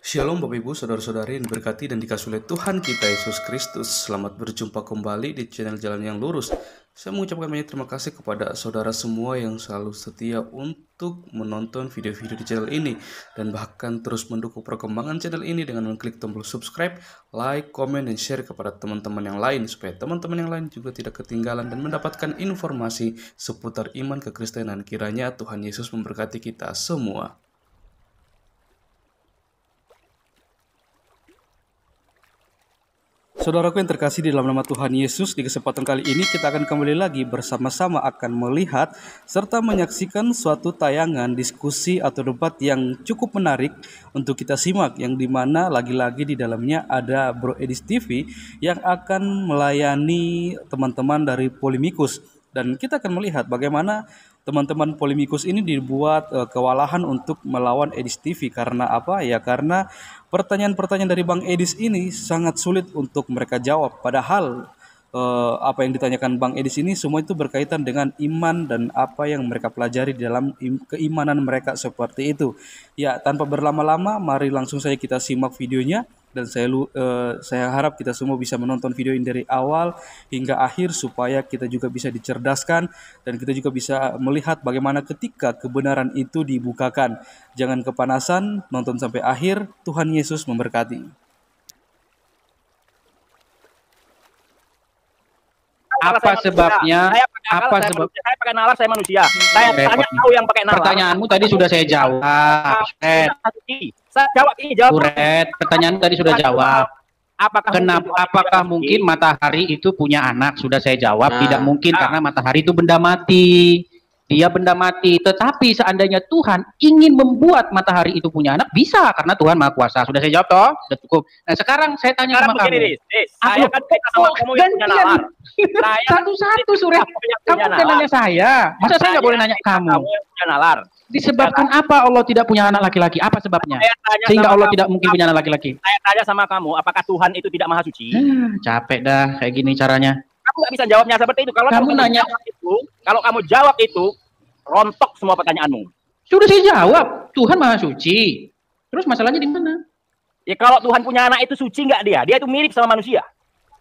Shalom Bapak Ibu, Saudara-saudari yang diberkati dan dikasihi oleh Tuhan kita Yesus Kristus. Selamat berjumpa kembali di channel Jalan yang Lurus. Saya mengucapkan banyak terima kasih kepada saudara semua yang selalu setia untuk menonton video-video di channel ini dan bahkan terus mendukung perkembangan channel ini dengan mengklik tombol subscribe, like, komen, dan share kepada teman-teman yang lain supaya teman-teman yang lain juga tidak ketinggalan dan mendapatkan informasi seputar iman kekristenan. Kiranya Tuhan Yesus memberkati kita semua. Saudaraku yang terkasih di dalam nama Tuhan Yesus, di kesempatan kali ini kita akan kembali lagi bersama-sama akan melihat serta menyaksikan suatu tayangan diskusi atau debat yang cukup menarik untuk kita simak, yang dimana lagi-lagi di dalamnya ada Bro Edis TV yang akan melayani teman-teman dari Polemikus, dan kita akan melihat bagaimana teman-teman Polemikus ini dibuat kewalahan untuk melawan Edis TV. Karena apa? Ya karena pertanyaan-pertanyaan dari Bang Edis ini sangat sulit untuk mereka jawab. Padahal apa yang ditanyakan Bang Edis ini semua itu berkaitan dengan iman dan apa yang mereka pelajari di dalam keimanan mereka seperti itu. Ya, tanpa berlama-lama, mari langsung saja kita simak videonya. Dan saya harap kita semua bisa menonton video ini dari awal hingga akhir supaya kita juga bisa dicerdaskan dan kita juga bisa melihat bagaimana ketika kebenaran itu dibukakan. Jangan kepanasan, nonton sampai akhir. Tuhan Yesus memberkati. Apa sebabnya? Apa sebab? Saya pakai nalar, saya manusia. Saya tanya tahu yang pakai nalar. Pertanyaanmu tadi sudah saya jawab. Saya jawab ini, jawab. Suret, pertanyaan tadi sudah jawab. Apakah mungkin matahari itu punya anak? Sudah saya jawab, tidak mungkin karena matahari itu benda mati. Dia benda mati. Tetapi seandainya Tuhan ingin membuat matahari itu punya anak, bisa karena Tuhan Maha Kuasa. Sudah saya jawab toh? Sudah cukup. Nah, sekarang saya tanya sama kamu. Saya kan sama kamu yang punya nalar. Satu-satu Suret. Kamu kan nanya saya. Masa saya nggak boleh nanya kamu? Kamu yang punya nalar. Disebabkan apa Allah tidak punya anak laki-laki? Apa sebabnya? Sehingga Allah tidak mungkin punya anak laki-laki. Saya tanya sama kamu, apakah Tuhan itu tidak maha suci? Capek dah kayak gini caranya. Kamu nggak bisa jawabnya seperti itu. Kalau kamu nanya itu, kalau kamu jawab itu, rontok semua pertanyaanmu. Sudah saya jawab, Tuhan maha suci. Terus masalahnya di mana? Ya kalau Tuhan punya anak itu suci nggak dia? Dia itu mirip sama manusia.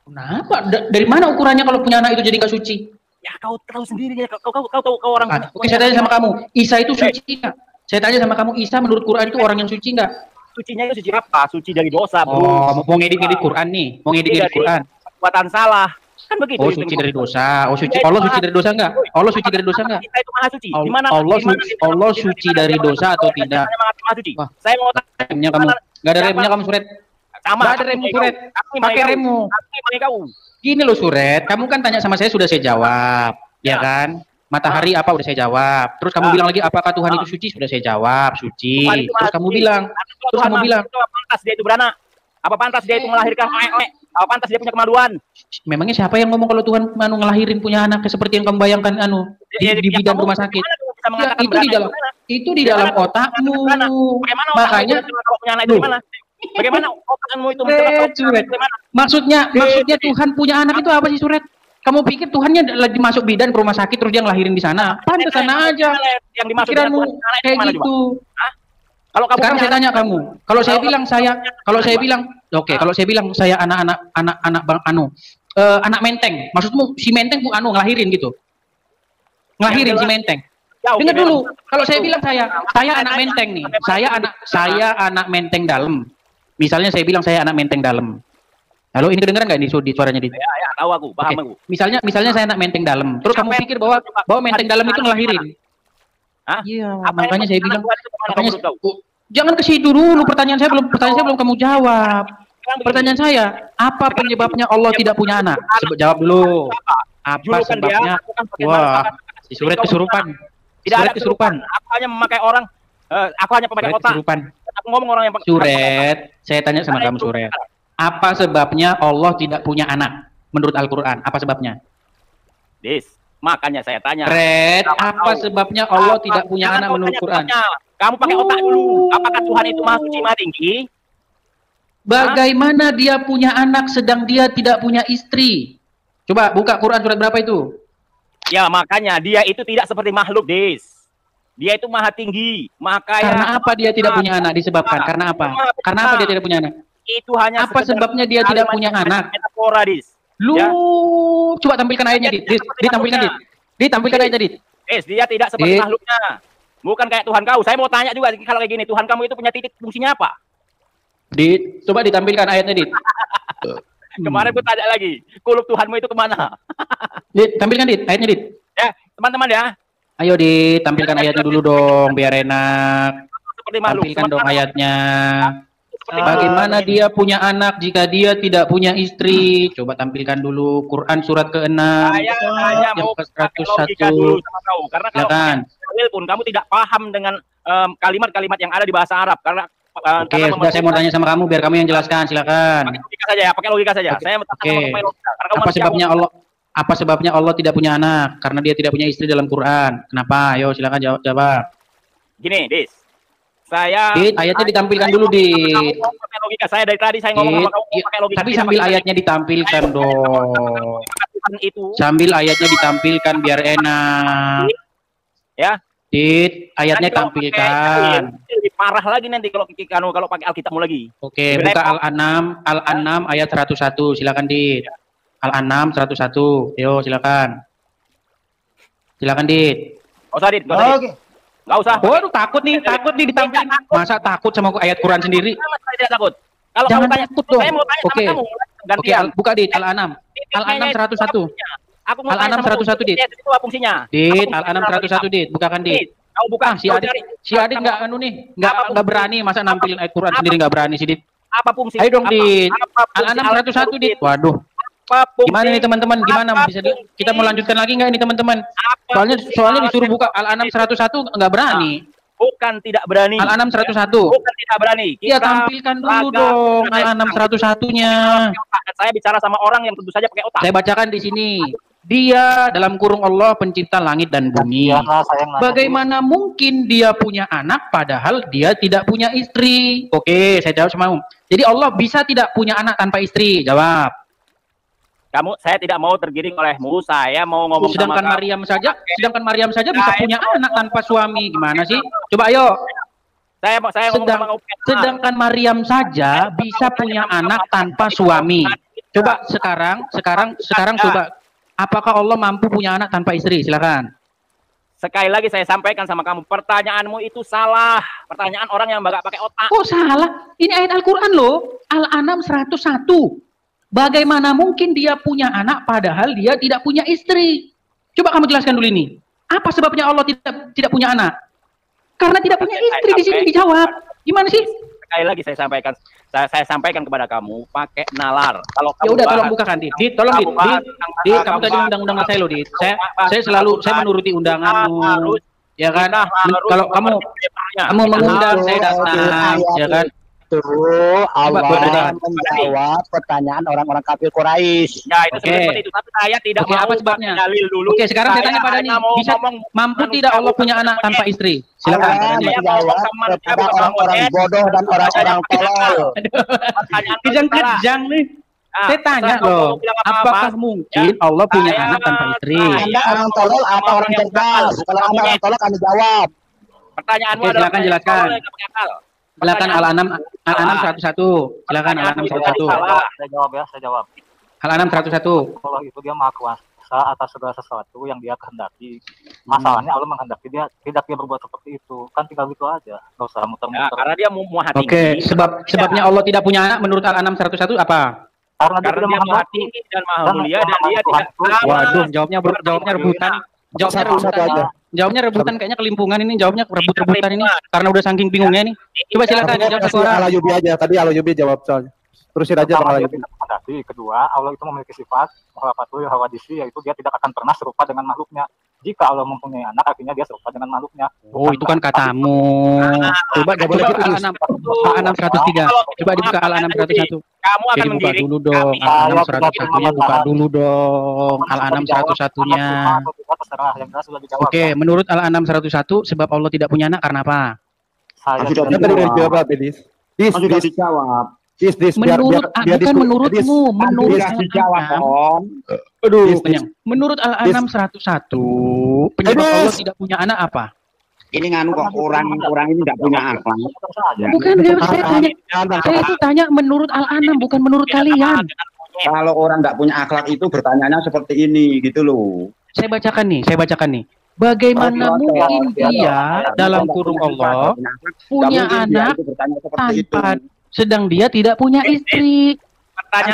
Kenapa? Dari mana ukurannya kalau punya anak itu jadi nggak suci? Ya kau tahu sendiri, kau tahu kau orang. Oke, saya tanya sama kamu, Isa itu suci nggak? Saya tanya sama kamu, Isa menurut Quran itu orang yang suci nggak? Sucinya itu suci apa? Suci dari dosa, bro. Oh, mau ngedit-ngedit Quran nih, mau ngedit-ngedit Quran. Perbuatan salah, kan begitu. Oh, suci dari dosa. Oh, suci. Allah suci dari dosa nggak? Allah suci dari dosa nggak? Kita itu maha suci. Allah suci dari dosa atau tidak? Wah, saya mau tanya kamu. Nggak ada remnya kamu, Suret. Nggak ada remmu, Suret. Pakai remmu. Gini loh, Suret. Kamu kan tanya sama saya, sudah saya jawab. Ya kan? Matahari apa? Udah saya jawab. Terus kamu bilang lagi, apakah Tuhan itu suci? Sudah saya jawab, suci. Terus kamu bilang, pantas dia itu beranak? Apa pantas dia itu melahirkan anak? Apa pantas dia punya kemaluan? Memangnya siapa yang ngomong kalau Tuhan ngelahirin punya anak seperti yang kamu bayangkan di bidan rumah sakit? Ya, itu di dalam otakmu. Makanya bagaimana otakmu itu maksudnya Tuhan punya anak itu apa sih, Suret? Kamu pikir Tuhannya lagi masuk bidan ke rumah sakit terus dia ngelahirin di sana? Pantesan aja. Yang dimaksud pikiranmu kayak gitu. Kalau kamu sekarang saya tanya kamu, kalau saya bilang saya anak Bang anak Menteng, maksudmu si Menteng ngelahirin gitu? Ngelahirin si Menteng. Dengar dulu, kalau saya bilang saya anak Menteng nih, saya anak Menteng dalam. Misalnya saya bilang saya anak Menteng dalam. Halo, ini kedengeran nggak di suaranya di? Ya, tahu aku, paham aku. Misalnya saya anak Menteng dalam, terus kamu pikir bahwa Menteng dalam itu ngelahirin? Iya, makanya saya bilang, jangan ke situ dulu. Pertanyaan saya belum kamu jawab. Pertanyaan saya, apa penyebabnya Allah tidak punya anak? Jawab dulu. Apa sebabnya? Wah, si Suret kesurupan. Tidak kesurupan. Aku hanya memakai orang. Aku hanya pemakai otak. Aku ngomong orang yang pakai. Suret, saya tanya sama kamu, Suret. Apa sebabnya Allah tidak punya anak menurut Al-Quran? Apa sebabnya? Makanya saya tanya. Red, apa sebabnya Allah tidak punya anak menurut Quran? Kamu pakai otak dulu. Apakah Tuhan itu maha suci, maha tinggi? Bagaimana dia punya anak sedang dia tidak punya istri? Coba buka Quran surat berapa itu? Ya makanya dia itu tidak seperti makhluk, Dia itu maha tinggi, maha kaya. Karena apa dia tidak punya anak? Disebabkan karena apa? Karena apa dia tidak punya anak? Itu hanya apa sebabnya dia tidak punya anak? Metafora, Dis. Lu Ya. coba tampilkan ayatnya, Dit. Ditampilkan, Dit. Ditampilkan ayatnya, Dit. Dia tidak seperti makhluknya. Bukan kayak Tuhan kau. Saya mau tanya juga kalau kayak gini, Tuhan kamu itu punya titik, fungsinya apa? Dit, coba ditampilkan ayatnya, Dit. Kemarin gue tanya lagi, kulub Tuhanmu itu kemana? Dit, tampilkan, Dit, ayatnya, Dit. Ya, teman-teman ya. Ayo, Dit, tampilkan ayatnya dulu dong, biar enak. Seperti makhluk. Tampilkan dong ayatnya. Bagaimana dia punya anak jika dia tidak punya istri? Coba tampilkan dulu Quran surat ke-6 Saya mau ke-101. dulu sama kau. Karena kalau Silakan. pun kamu tidak paham dengan kalimat-kalimat yang ada di bahasa Arab. Karena Oke, sudah saya mau tanya sama kamu biar kamu yang jelaskan. Silakan. Pakai logika saja ya, pakai logika saja. Oke. Saya Apa sebabnya apa sebabnya Allah tidak punya anak? Karena dia tidak punya istri dalam Quran. Kenapa? Ayo silakan jawab. Gini, Dis. Dit, ayatnya ditampilkan dulu, Dit. Pakai logika saya dari tadi saya ngomong sama kamu pakai logika. Tapi sambil ayatnya ditampilkan dong. Sambil ayatnya ditampilkan biar enak. Ya. Dit, ayatnya tampilkan. Lebih parah lagi nanti kalau pakai Alkitabmu lagi. Oke, buka Al-An'am ayat 101. Silakan, Dit. Al-An'am 101. Yo, silakan. Silakan, Dit. Usah, Dit. Oke. Enggak usah. Waduh, takut nih ditampilkan. Masa takut sama ayat Quran sendiri? Saya tidak takut. Kalau jangan kamu tanya, takut dong. saya mau tanya sama kamu. Oke, buka, Dit, Al-An'am. Al-An'am 101. Al-An'am 101, Dit. Itu apa fungsinya? Dit, Al-An'am 101, Dit. Bukakan, Dit. Kau buka. Si Adik enggak enggak berani masa nampilin ayat Quran sendiri enggak berani sih, Dit. Apa fungsi? Ayo dong, Dit. Al-An'am 101, Dit. Waduh. Gimana nih teman-teman? Gimana bisa kita mau lanjutkan lagi nggak ini teman-teman? Soalnya disuruh buka Al-An'am 101 nggak berani. Bukan tidak berani. Al-An'am 101. Bukan tidak berani. Iya, tampilkan dulu dong Al-An'am 101-nya. Saya bicara sama orang yang tentu saja pakai otak. Saya bacakan di sini. Dia dalam kurung Allah pencipta langit dan bumi. Bagaimana mungkin dia punya anak padahal dia tidak punya istri? Oke, saya jawab sama kamu. Jadi Allah bisa tidak punya anak tanpa istri? Jawab. Saya tidak mau tergiring olehmu. Saya mau ngomong sedangkan sama Maryam saja bisa punya anak tanpa suami. Gimana sih? Coba ayo. Sedangkan Maryam saja bisa punya anak tanpa suami. Coba sekarang coba. Apakah Allah mampu punya anak tanpa istri? Silakan. Sekali lagi saya sampaikan sama kamu, pertanyaanmu itu salah. Pertanyaan orang yang nggak pakai otak. Oh salah? Ini ayat Al-Quran loh. Al-An'am 101. Bagaimana mungkin dia punya anak padahal dia tidak punya istri? Coba kamu jelaskan dulu ini. Apa sebabnya Allah tidak punya anak? Karena tidak punya istri di sini dijawab. Gimana sih? Sekali lagi saya sampaikan kepada kamu pakai nalar. Kalau ya udah tolong bukakan, Dit. Tolong, Dit, kamu tadi undang-undang saya loh, Dit. Saya menuruti undanganmu. Ya kan? Kalau kamu mengundang saya datang, ya kan? Allah menjawab pertanyaan orang-orang kafir Quraisy. Ya itu seperti itu. Tapi saya tidak mau apa sebabnya? Dalil dulu. Oke, sekarang saya tanya pada ini. Bisa mampu tidak Allah punya anak tanpa istri? Silakan. Menjawab kepada orang-orang bodoh dan orang-orang tolol. Kejang-kejang nih. Saya tanya loh, apakah mungkin Allah punya anak tanpa istri? Anda orang tolol atau orang cerdas? Kalau Anda orang tolol kami jawab. Pertanyaanmu adalah jelaskan. Silakan Al-An'am 101. Silakan Al-An'am 101. Saya jawab. Al-An'am 101. Allah itu dia maha kuasa atas segala sesuatu yang dia kehendaki. Masalahnya Allah menghendaki dia berbuat seperti itu. Kan tinggal gitu aja. Enggak usah muter-muter. Karena dia mau hati. Oke, sebabnya Allah tidak punya anak menurut Al-An'am 101 apa? Karena dia maha tinggi dan maha mulia dan dia tidak. Waduh, jawabnya rebutan. Jawabnya rebutan kayaknya kelimpungan ini, jawabnya rebut-rebutan ini karena udah saking bingungnya nih. Coba silakan jawab satu orang. Alayubi aja, tadi Alayubi jawab soalnya. Terusin aja Bang Alayubi. Kedua, Allah itu memiliki sifat muhafatul hawadisi, yaitu dia tidak akan pernah serupa dengan makhluknya. Jika Allah mempunyai anak, artinya dia serupa dengan makhluknya. Oh, itu kan katamu. Coba Al-An'am 103. Coba dibuka Al-An'am 101. Kamu akan buka dulu dong. Al-An'am 101-nya buka dulu dong. Al-An'am 101-nya. Oke, menurut Al-An'am 101 sebab Allah tidak punya anak karena apa? Saya tadi udah jawab, Dis. Dijawab. Menurutmu, menurut Aduh, menurut Al-An'am 101 penyebab Allah tidak punya anak apa? ini nganu kok orang ini nggak punya akhlak. Bukan, saya itu tanya menurut Al-An'am, bukan menurut kalian. Kalau orang nggak punya akhlak itu bertanyanya seperti ini gitu loh. Saya bacakan nih. Bagaimana mungkin dia dalam kurung Allah punya anak tanpa sedang dia tidak punya istri?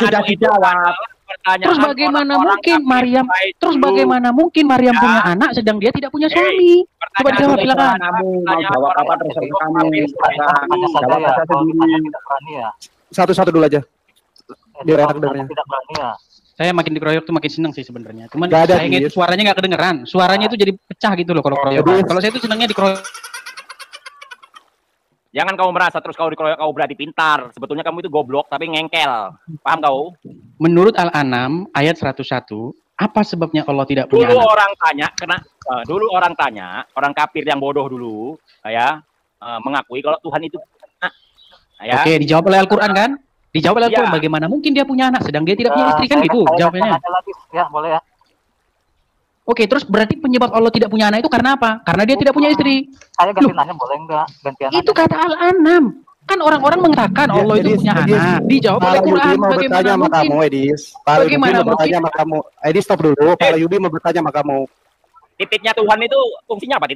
Sudah dijawab. Terus bagaimana mungkin Maryam punya anak sedang dia tidak punya suami? Coba dijawab, silakan. Kamu mau jawab apa terserah kamu. Jawab aja sendiri. Satu-satu dulu aja. Biar enak dengarnya. Saya makin dikeroyok tuh makin seneng sih sebenarnya. Cuman Gak ada, sayangnya itu suaranya nggak kedengeran. Suaranya itu jadi pecah gitu loh kalau keroyokan. Kalau saya itu senangnya dikeroyok. Jangan kamu merasa terus kau dikeroyok kau berarti pintar. Sebetulnya kamu itu goblok tapi ngengkel. Paham kau? Menurut Al-An'am ayat 101, apa sebabnya Allah tidak punya dulu anak? Orang tanya, orang kafir yang bodoh dulu, mengakui kalau Tuhan itu Oke, dijawab oleh Al-Qur'an kan? Dijawab oleh Al-Qur'an, bagaimana mungkin dia punya anak sedang dia tidak punya istri kan gitu jawabannya. Ya, boleh ya. Oke, terus berarti penyebab Allah tidak punya anak itu karena apa? Karena dia tidak punya istri. Saya ganti nanya boleh enggak? Gantian itu kata Al-An'am. Kan orang-orang mengatakan Allah itu punya anak. Dijawab oleh Quran. Bagaimana mungkin? Bagaimana mungkin? Edis, stop dulu. Pak Yubi mau bertanya sama kamu. Titiknya Tuhan itu fungsinya apa?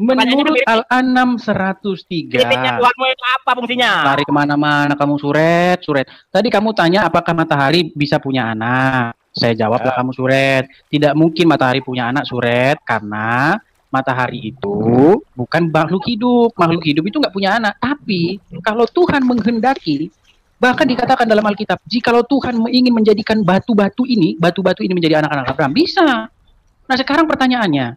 Menurut Al-An'am 103. Titiknya Tuhanmu itu apa fungsinya? Lari kemana-mana kamu suret. Tadi kamu tanya apakah matahari bisa punya anak. Saya jawablah kamu suret. Tidak mungkin matahari punya anak suret karena matahari itu bukan makhluk hidup. Makhluk hidup itu nggak punya anak. Tapi kalau Tuhan menghendaki, bahkan dikatakan dalam Alkitab, jikalau Tuhan ingin menjadikan batu-batu ini menjadi anak-anak Abraham, bisa. Nah sekarang pertanyaannya,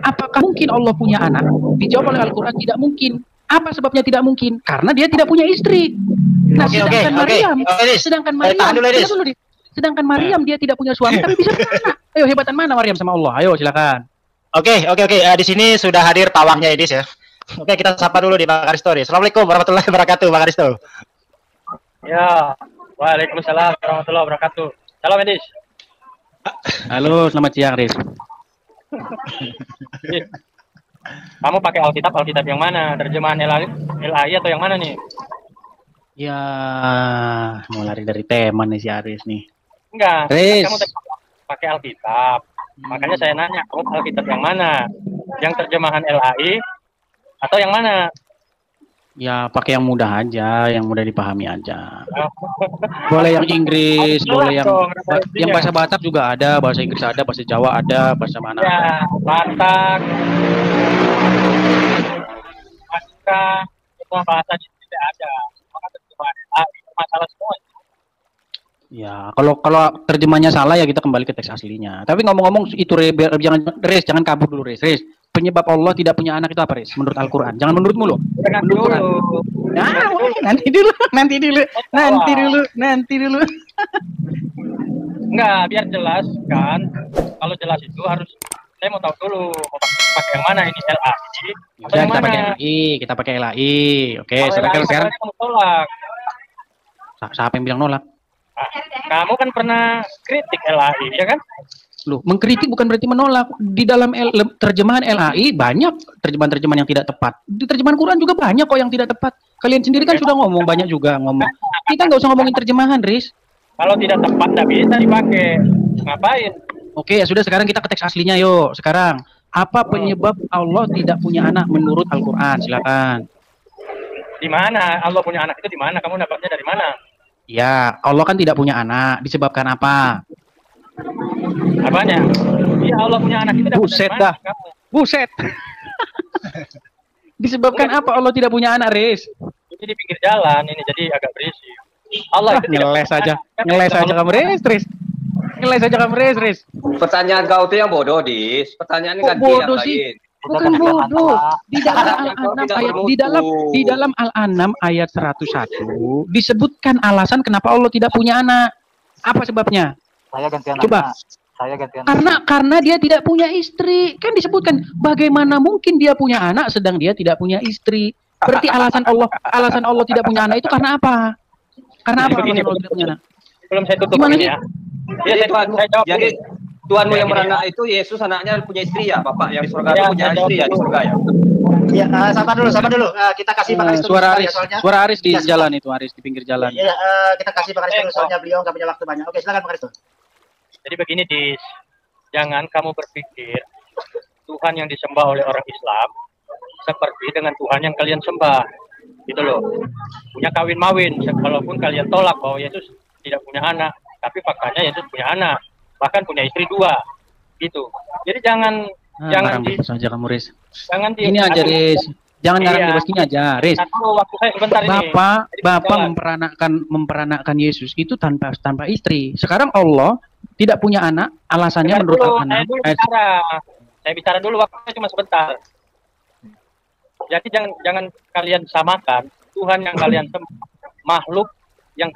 apakah mungkin Allah punya anak? Dijawab oleh Al-Quran, tidak mungkin. Apa sebabnya tidak mungkin? Karena dia tidak punya istri. Nah sedangkan Maryam dia tidak punya suami tapi bisa punya anak. Ayo, hebatan mana Maryam sama Allah? Ayo silakan. Oke. Di sini sudah hadir pawangnya Edis ya. Oke, kita sapa dulu di Pak Aristo. Assalamualaikum warahmatullahi wabarakatuh, Pak Aristo. Ya, waalaikumsalam warahmatullahi wabarakatuh. Salam Edis. Halo, selamat siang Riz. Kamu pakai Alkitab yang mana? Terjemahan LAI atau yang mana nih? Ya, mau lari dari tema nih si Aris nih. Enggak, Riz. kamu pakai Alkitab. Makanya saya nanya, kamu Alkitab yang mana? Yang terjemahan LAI atau yang mana? Ya, pakai yang mudah aja, yang mudah dipahami aja. Boleh yang Inggris, boleh yang bahasa Batak juga ada, bahasa Inggris ada, bahasa Jawa ada, bahasa mana? Ya, Batak, semua bahasa di sini ada. Maka terjemahan LAI masalah semua. Ya, kalau terjemahnya salah ya kita kembali ke teks aslinya. Tapi ngomong-ngomong itu jangan kabur dulu Riz. Penyebab Allah tidak punya anak itu apa Riz? Menurut Al-Qur'an. Jangan menurutmu loh. Menurut Quran. Nah, nanti dulu. Enggak, biar jelas kan. Kalau jelas itu harus saya mau tahu dulu mau pakai yang mana ini LAI atau yang mana? Kita pakai LAI. Oke, sekarang kamu tolak. Siapa yang bilang nolak? Kamu kan pernah kritik LAI, ya kan? Loh, mengkritik bukan berarti menolak. Di dalam terjemahan LAI banyak terjemahan-terjemahan yang tidak tepat. Di terjemahan Quran juga banyak kok yang tidak tepat. Kalian sendiri kan sudah ngomong banyak juga ngomong. Kita nggak usah ngomongin terjemahan, Riz. Kalau tidak tepat nggak bisa dipakai. Ngapain? Oke, ya sudah sekarang kita ke teks aslinya yuk. Sekarang, apa penyebab Allah tidak punya anak menurut Al-Quran? Silakan. Di mana Allah punya anak itu di mana? Kamu dapatnya dari mana? Ya, Allah kan tidak punya anak. Disebabkan apa? Apanya? Iya, Allah punya anak itu dapat Buset dari mana? dah. Buset. Disebabkan apa Allah tidak punya anak, Riz? Ini di pinggir jalan, ini jadi agak berisik. Allah itu ngeles aja kamu, Riz. Ngeles aja kamu, Riz. Pertanyaan kau itu yang bodoh, Dis. Pertanyaan ini kan bodoh sih. Bukan bodoh. Di dalam Al-An'am ayat 101 disebutkan alasan kenapa Allah tidak punya anak. Apa sebabnya? Saya gantian. Coba. Saya gantian. Karena dia tidak punya istri. Kan disebutkan bagaimana mungkin dia punya anak sedang dia tidak punya istri. Berarti alasan Allah tidak punya anak itu karena apa? Karena apa alasan Allah tidak punya anak? Belum saya tutup ini ya. Ya, saya jawab. Tuhanmu yang beranak itu Yesus anaknya punya istri ya, Bapak yang di surga itu punya istri ya di surga ya. Ya, sabar dulu. Kita kasih Pak Aris Suara Aris di jalan itu, Aris di pinggir jalan. Ya, kita kasih Pak Aris dulu soalnya beliau nggak punya waktu banyak. Oke, silakan Pak Aris. Jadi begini, Dis. Jangan kamu berpikir Tuhan yang disembah oleh orang Islam seperti dengan Tuhan yang kalian sembah. Gitu loh. Punya kawin-mawin, walaupun kalian tolak bahwa Yesus tidak punya anak, tapi faktanya Yesus punya anak, bahkan punya istri 2. Gitu. Jadi jangan saja kamu, Riz. Jangan ini aja, Riz. Jangan ngarang di gini aja, Riz. Bapak memperanakkan Yesus itu tanpa istri. Sekarang Allah tidak punya anak, alasannya menurut anak. Saya bicara dulu, waktunya cuma sebentar. Jadi jangan kalian samakan Tuhan yang kalian makhluk yang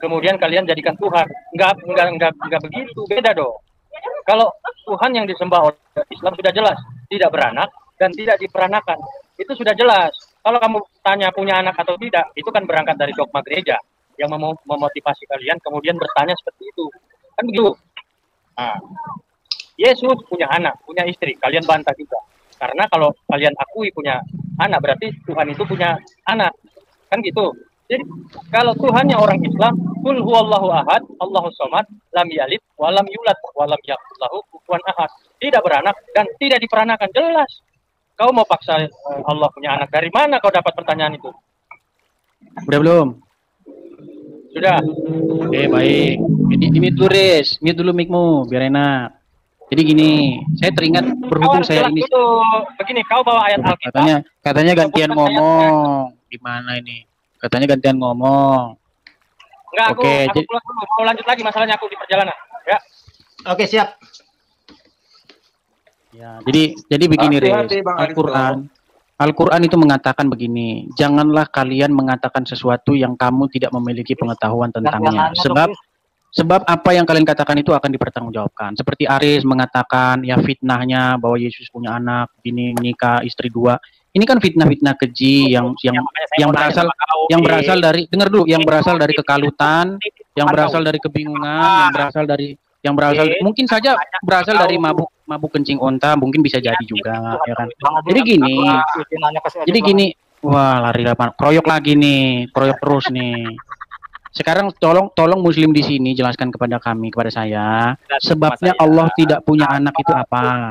kemudian kalian jadikan Tuhan. Enggak begitu, beda dong. Kalau Tuhan yang disembah oleh Islam sudah jelas, tidak beranak dan tidak diperanakan. Itu sudah jelas. Kalau kamu tanya punya anak atau tidak, itu kan berangkat dari dogma gereja yang memotivasi kalian kemudian bertanya seperti itu. Kan begitu. Nah, Yesus punya anak, punya istri, kalian bantah juga. Karena kalau kalian akui punya anak, berarti Tuhan itu punya anak. Kan gitu. Jadi, kalau Tuhannya orang Islam, Qul huwallahu ahad, Allahus samad, lam yalid, wa lam yulad, wa lam yakul lahu kufuwan ahad. Tidak beranak dan tidak diperanakan. Jelas. Kau mau paksa Allah punya anak, dari mana kau dapat pertanyaan itu? Udah belum? Sudah. Oke, baik. Mute dulu, Riz. Mute dulu mic-mu, biar enak. Jadi gini, saya teringat berhubung saya ini. Begini, kau bawa ayat Alkitab. Katanya gantian ngomong. Gimana ini? Katanya gantian ngomong. Enggak, aku pulang dulu. Mau lanjut lagi masalahnya, aku di perjalanan. Ya. Oke, siap. Ya, jadi begini, Riz. Al-Quran itu mengatakan begini, janganlah kalian mengatakan sesuatu yang kamu tidak memiliki pengetahuan tentangnya. Sebab apa yang kalian katakan itu akan dipertanggungjawabkan. Seperti Aris mengatakan ya fitnahnya bahwa Yesus punya anak, ini menikah istri 2. Ini kan fitnah-fitnah keji yang berasal dari, dengar dulu, yang berasal dari kekalutan, yang berasal dari kebingungan, yang berasal mungkin saja berasal dari mabuk kencing onta, mungkin bisa jadi juga, ya kan. Jadi gini, wah lari kroyok lagi nih, kroyok terus nih. Sekarang tolong Muslim di sini jelaskan kepada saya, sebabnya Allah tidak punya anak itu apa?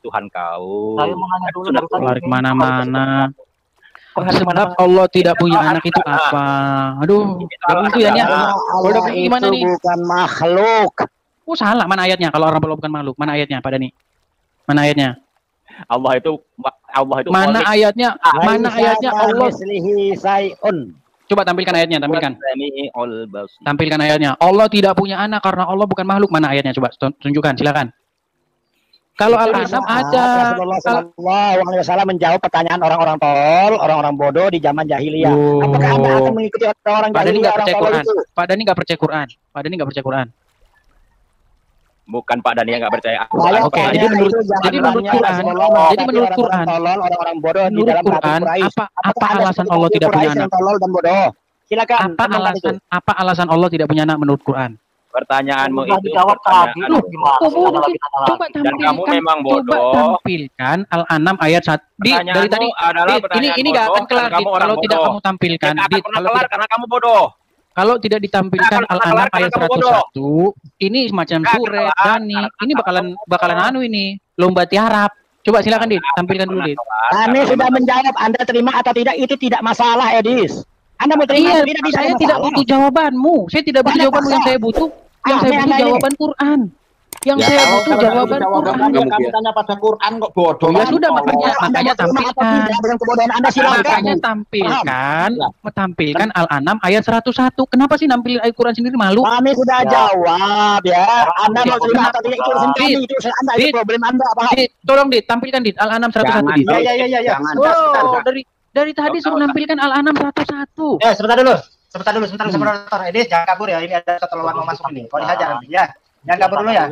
Tuhan kau. Lari kemana-mana. Sebab Allah tidak punya anak itu apa? Aduh, itu ya. Kalau gimana nih? Bukan makhluk. Oh salah, mana ayatnya? Kalau orang bukan makhluk, mana ayatnya, Pak Dani? Mana ayatnya? Allah itu mana ayatnya? Mana ayatnya Allah? Coba tampilkan ayatnya, tampilkan ayatnya. Allah tidak punya anak karena Allah bukan makhluk. Mana ayatnya? Coba tunjukkan, silakan. Kalau Al-An'am ada. Rasulullah SAW menjawab pertanyaan orang-orang tol, orang-orang bodoh di zaman jahiliyah. Apakah Anda akan mengikuti orang-orang jahiliyah, orang tol itu? Pak Dani nggak percaya Quran. Pak Dani nggak percaya Quran. Bukan Pak Dani yang nggak percaya. Oke, jadi menurut Quran, orang-orang bodoh di dalam Quran, apa alasan Allah tidak punya anak? Silakan. Apa alasan Allah tidak punya anak menurut Quran? Pertanyaanmu itu dijawab tadi. Coba tampilkan Al-An'am ayat 1. Dari tadi ini nggak akan kelar kalau tidak kamu tampilkan. Karena kamu bodoh. Kalau tidak ditampilkan Al-An'am ayat 101, ini semacam suret Dani. Ini bakalan anu ini lomba tiarap. Coba silakan tampilkan dulu Kami sudah menjawab, Anda terima atau tidak itu tidak masalah, Edis. Anda mau terima atau tidak? Saya tidak butuh jawabanmu. Saya tidak butuh jawabanmu. Yang saya butuh jawaban Quran. Yang saya butuh jawaban Quran. Kamu tanya pada Quran kok bodoh. Ya sudah, makanya tampilkan. Makanya tampilkan Al-An'am ayat 101. Kenapa sih nampilin ayat Quran sendiri, malu? Kami sudah jawab ya. Anda mau terima atau tidak itu urusan kami. Itu Anda, itu problem Anda. Tolong tampilkan Al-An'am 101. Ya. Oh, dari tadi suruh nampilkan Al-An'am 101. Ya, sebentar dulu. Sebentar, Edis, jangan kabur ya. Ini ada keterlaluan mau masuk ini. Kau dihajar nanti ya. Jangan kabur dulu ya.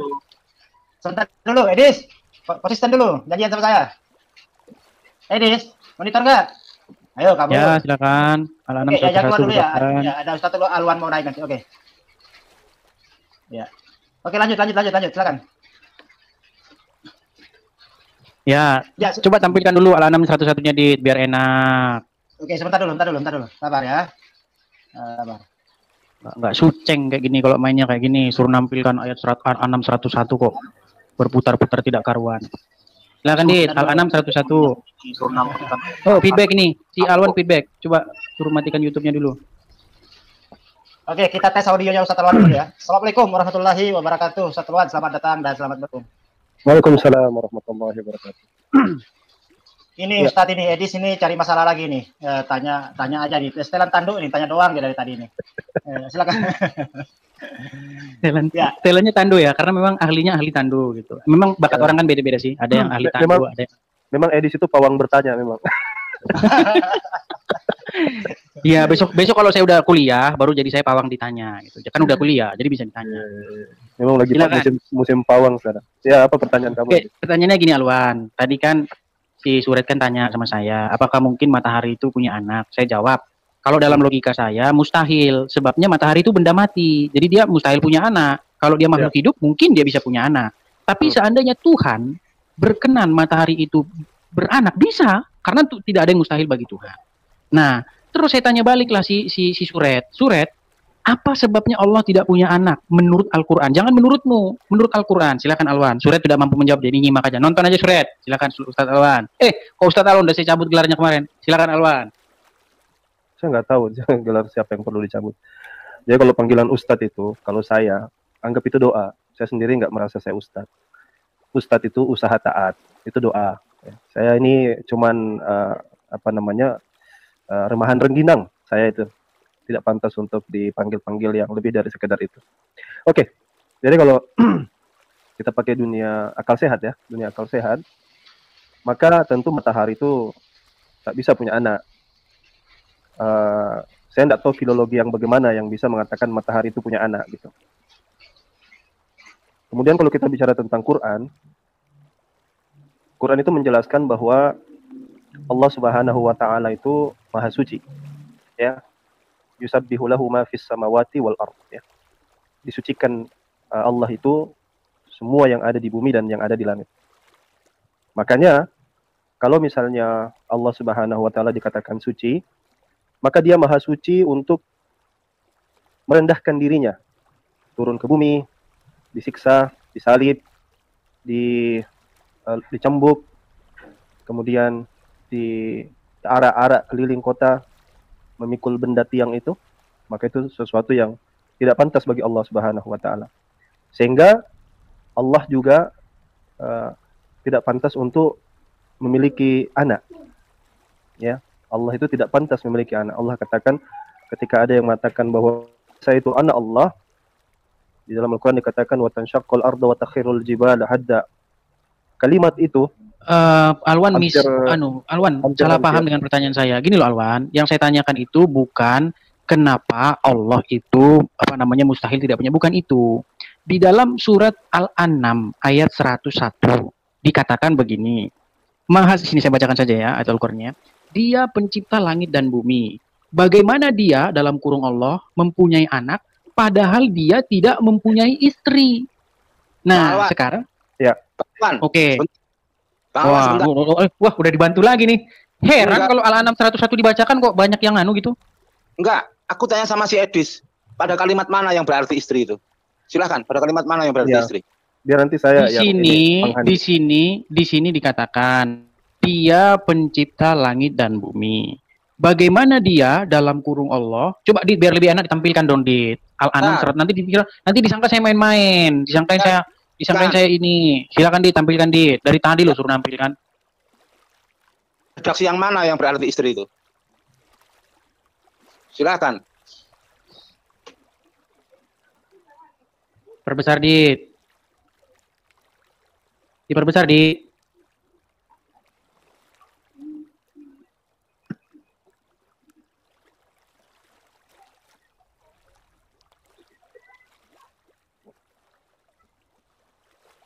Sebentar dulu, Edis. Konsisten dulu. Janjian sama saya. Edis, monitor nggak? Ayo kabur. Ya, silakan. Al-An'am 101. Jangan keluar dulu ya. Ya, ada Ustaz Alwan mau naik nanti. Oke. Ya. Oke, lanjut. Silakan. Ya, Ya, coba tampilkan dulu Al-An'am 101-nya Dit, biar enak. oke, sebentar dulu. Sabar ya. Sabar. Nggak suceng kayak gini kalau mainnya kayak gini, suruh nampilkan ayat Al-An'am 101 kok. Berputar-putar tidak karuan. Silakan Dit, Al-An'am 101. Oh, feedback ini. Si Alwan feedback. Coba suruh matikan YouTube-nya dulu. Oke, kita tes audionya Ustaz Alwan dulu ya. Assalamualaikum warahmatullahi wabarakatuh. Ustaz Alwan, selamat datang dan selamat bergabung. Waalaikumsalam warahmatullahi wabarakatuh. Ini Ustadz ini Edis ini cari masalah lagi nih. Tanya aja nih. Setelan tanduk nih, tanya doang dia dari tadi nih. Silakan. Setelannya tandu ya, karena memang ahlinya ahli tandu gitu. Memang bakat orang kan beda-beda sih. Ada yang ahli tandu, ada yang... Memang Edis itu pawang bertanya memang. Iya, besok kalau saya udah kuliah baru jadi saya pawang ditanya gitu. Kan udah kuliah, jadi bisa ditanya. Memang lagi musim pawang sekarang. Ya, apa pertanyaan kamu? Oke, pertanyaannya gini Alwan. Tadi kan si Suret kan tanya sama saya, apakah mungkin matahari itu punya anak? Saya jawab, kalau dalam logika saya mustahil. Sebabnya matahari itu benda mati. Jadi dia mustahil punya anak. Kalau dia makhluk hidup, mungkin dia bisa punya anak. Tapi seandainya Tuhan berkenan matahari itu beranak, bisa. Karena tidak ada yang mustahil bagi Tuhan. Nah, terus saya tanya balik lah si Suret. Suret, apa sebabnya Allah tidak punya anak menurut Al-Quran? Jangan menurutmu, menurut Al-Quran. Silakan Alwan. Suret tidak mampu menjawab, jadi nyimak aja. Nonton aja Suret. Silakan Ustadz Alwan. Kok Ustadz Alwan udah saya cabut gelarnya kemarin. Silakan Alwan. Saya nggak tahu gelar siapa yang perlu dicabut. Jadi kalau panggilan Ustadz itu, kalau saya anggap itu doa. Saya sendiri nggak merasa saya Ustadz. Ustadz itu usaha taat, itu doa. Saya ini cuman remahan rengginang. Saya itu tidak pantas untuk dipanggil-panggil yang lebih dari sekedar itu. Oke, jadi kalau kita pakai dunia akal sehat ya, dunia akal sehat, maka tentu matahari itu tak bisa punya anak. Saya tidak tahu filologi yang bagaimana yang bisa mengatakan matahari itu punya anak gitu. Kemudian kalau kita bicara tentang Quran itu menjelaskan bahwa Allah Subhanahu wa taala itu maha suci. Ya. Yusabbihu lahu ma fis samawati wal ardh, ya. Disucikan Allah itu semua yang ada di bumi dan yang ada di langit. Makanya kalau misalnya Allah Subhanahu wa taala dikatakan suci, maka dia maha suci untuk merendahkan dirinya, turun ke bumi, disiksa, disalib, dicambuk, kemudian diarak-arak keliling kota, memikul benda tiang itu, maka itu sesuatu yang tidak pantas bagi Allah Subhanahu wa taala. Sehingga Allah juga tidak pantas untuk memiliki anak. Ya, Allah itu tidak pantas memiliki anak. Allah katakan ketika ada yang mengatakan bahwa saya itu anak Allah, di dalam Al-Qur'an dikatakan wa tanshaqqal ardu wa takhirul jibala hadda. Kalimat itu Alwan salah paham dengan pertanyaan saya. Gini loh Alwan, yang saya tanyakan itu bukan kenapa Allah itu mustahil tidak punya, bukan itu. Di dalam surat Al-An'am ayat 101 dikatakan begini. Sini saya bacakan saja ya ayat Al-Qur'annya. Dia pencipta langit dan bumi. Bagaimana dia dalam kurung Allah mempunyai anak padahal dia tidak mempunyai istri. Nah, sekarang ya. Oke. Wah, udah dibantu lagi nih. Heran kalau Al-An'am 101 dibacakan kok banyak yang gitu. Enggak, aku tanya sama si Edis. Pada kalimat mana yang berarti istri itu? Silahkan, pada kalimat mana yang berarti istri? Biar nanti saya di sini dikatakan dia pencipta langit dan bumi. Bagaimana dia dalam kurung Allah? Coba biar lebih enak ditampilkan dong di Al-An'am 100. Nanti disangka saya main-main, disangkain saya ini. Silakan ditampilkan dari tadi lo suruh nampilkan. Redaksi yang mana yang berarti istri itu? Silakan. Perbesar diperbesar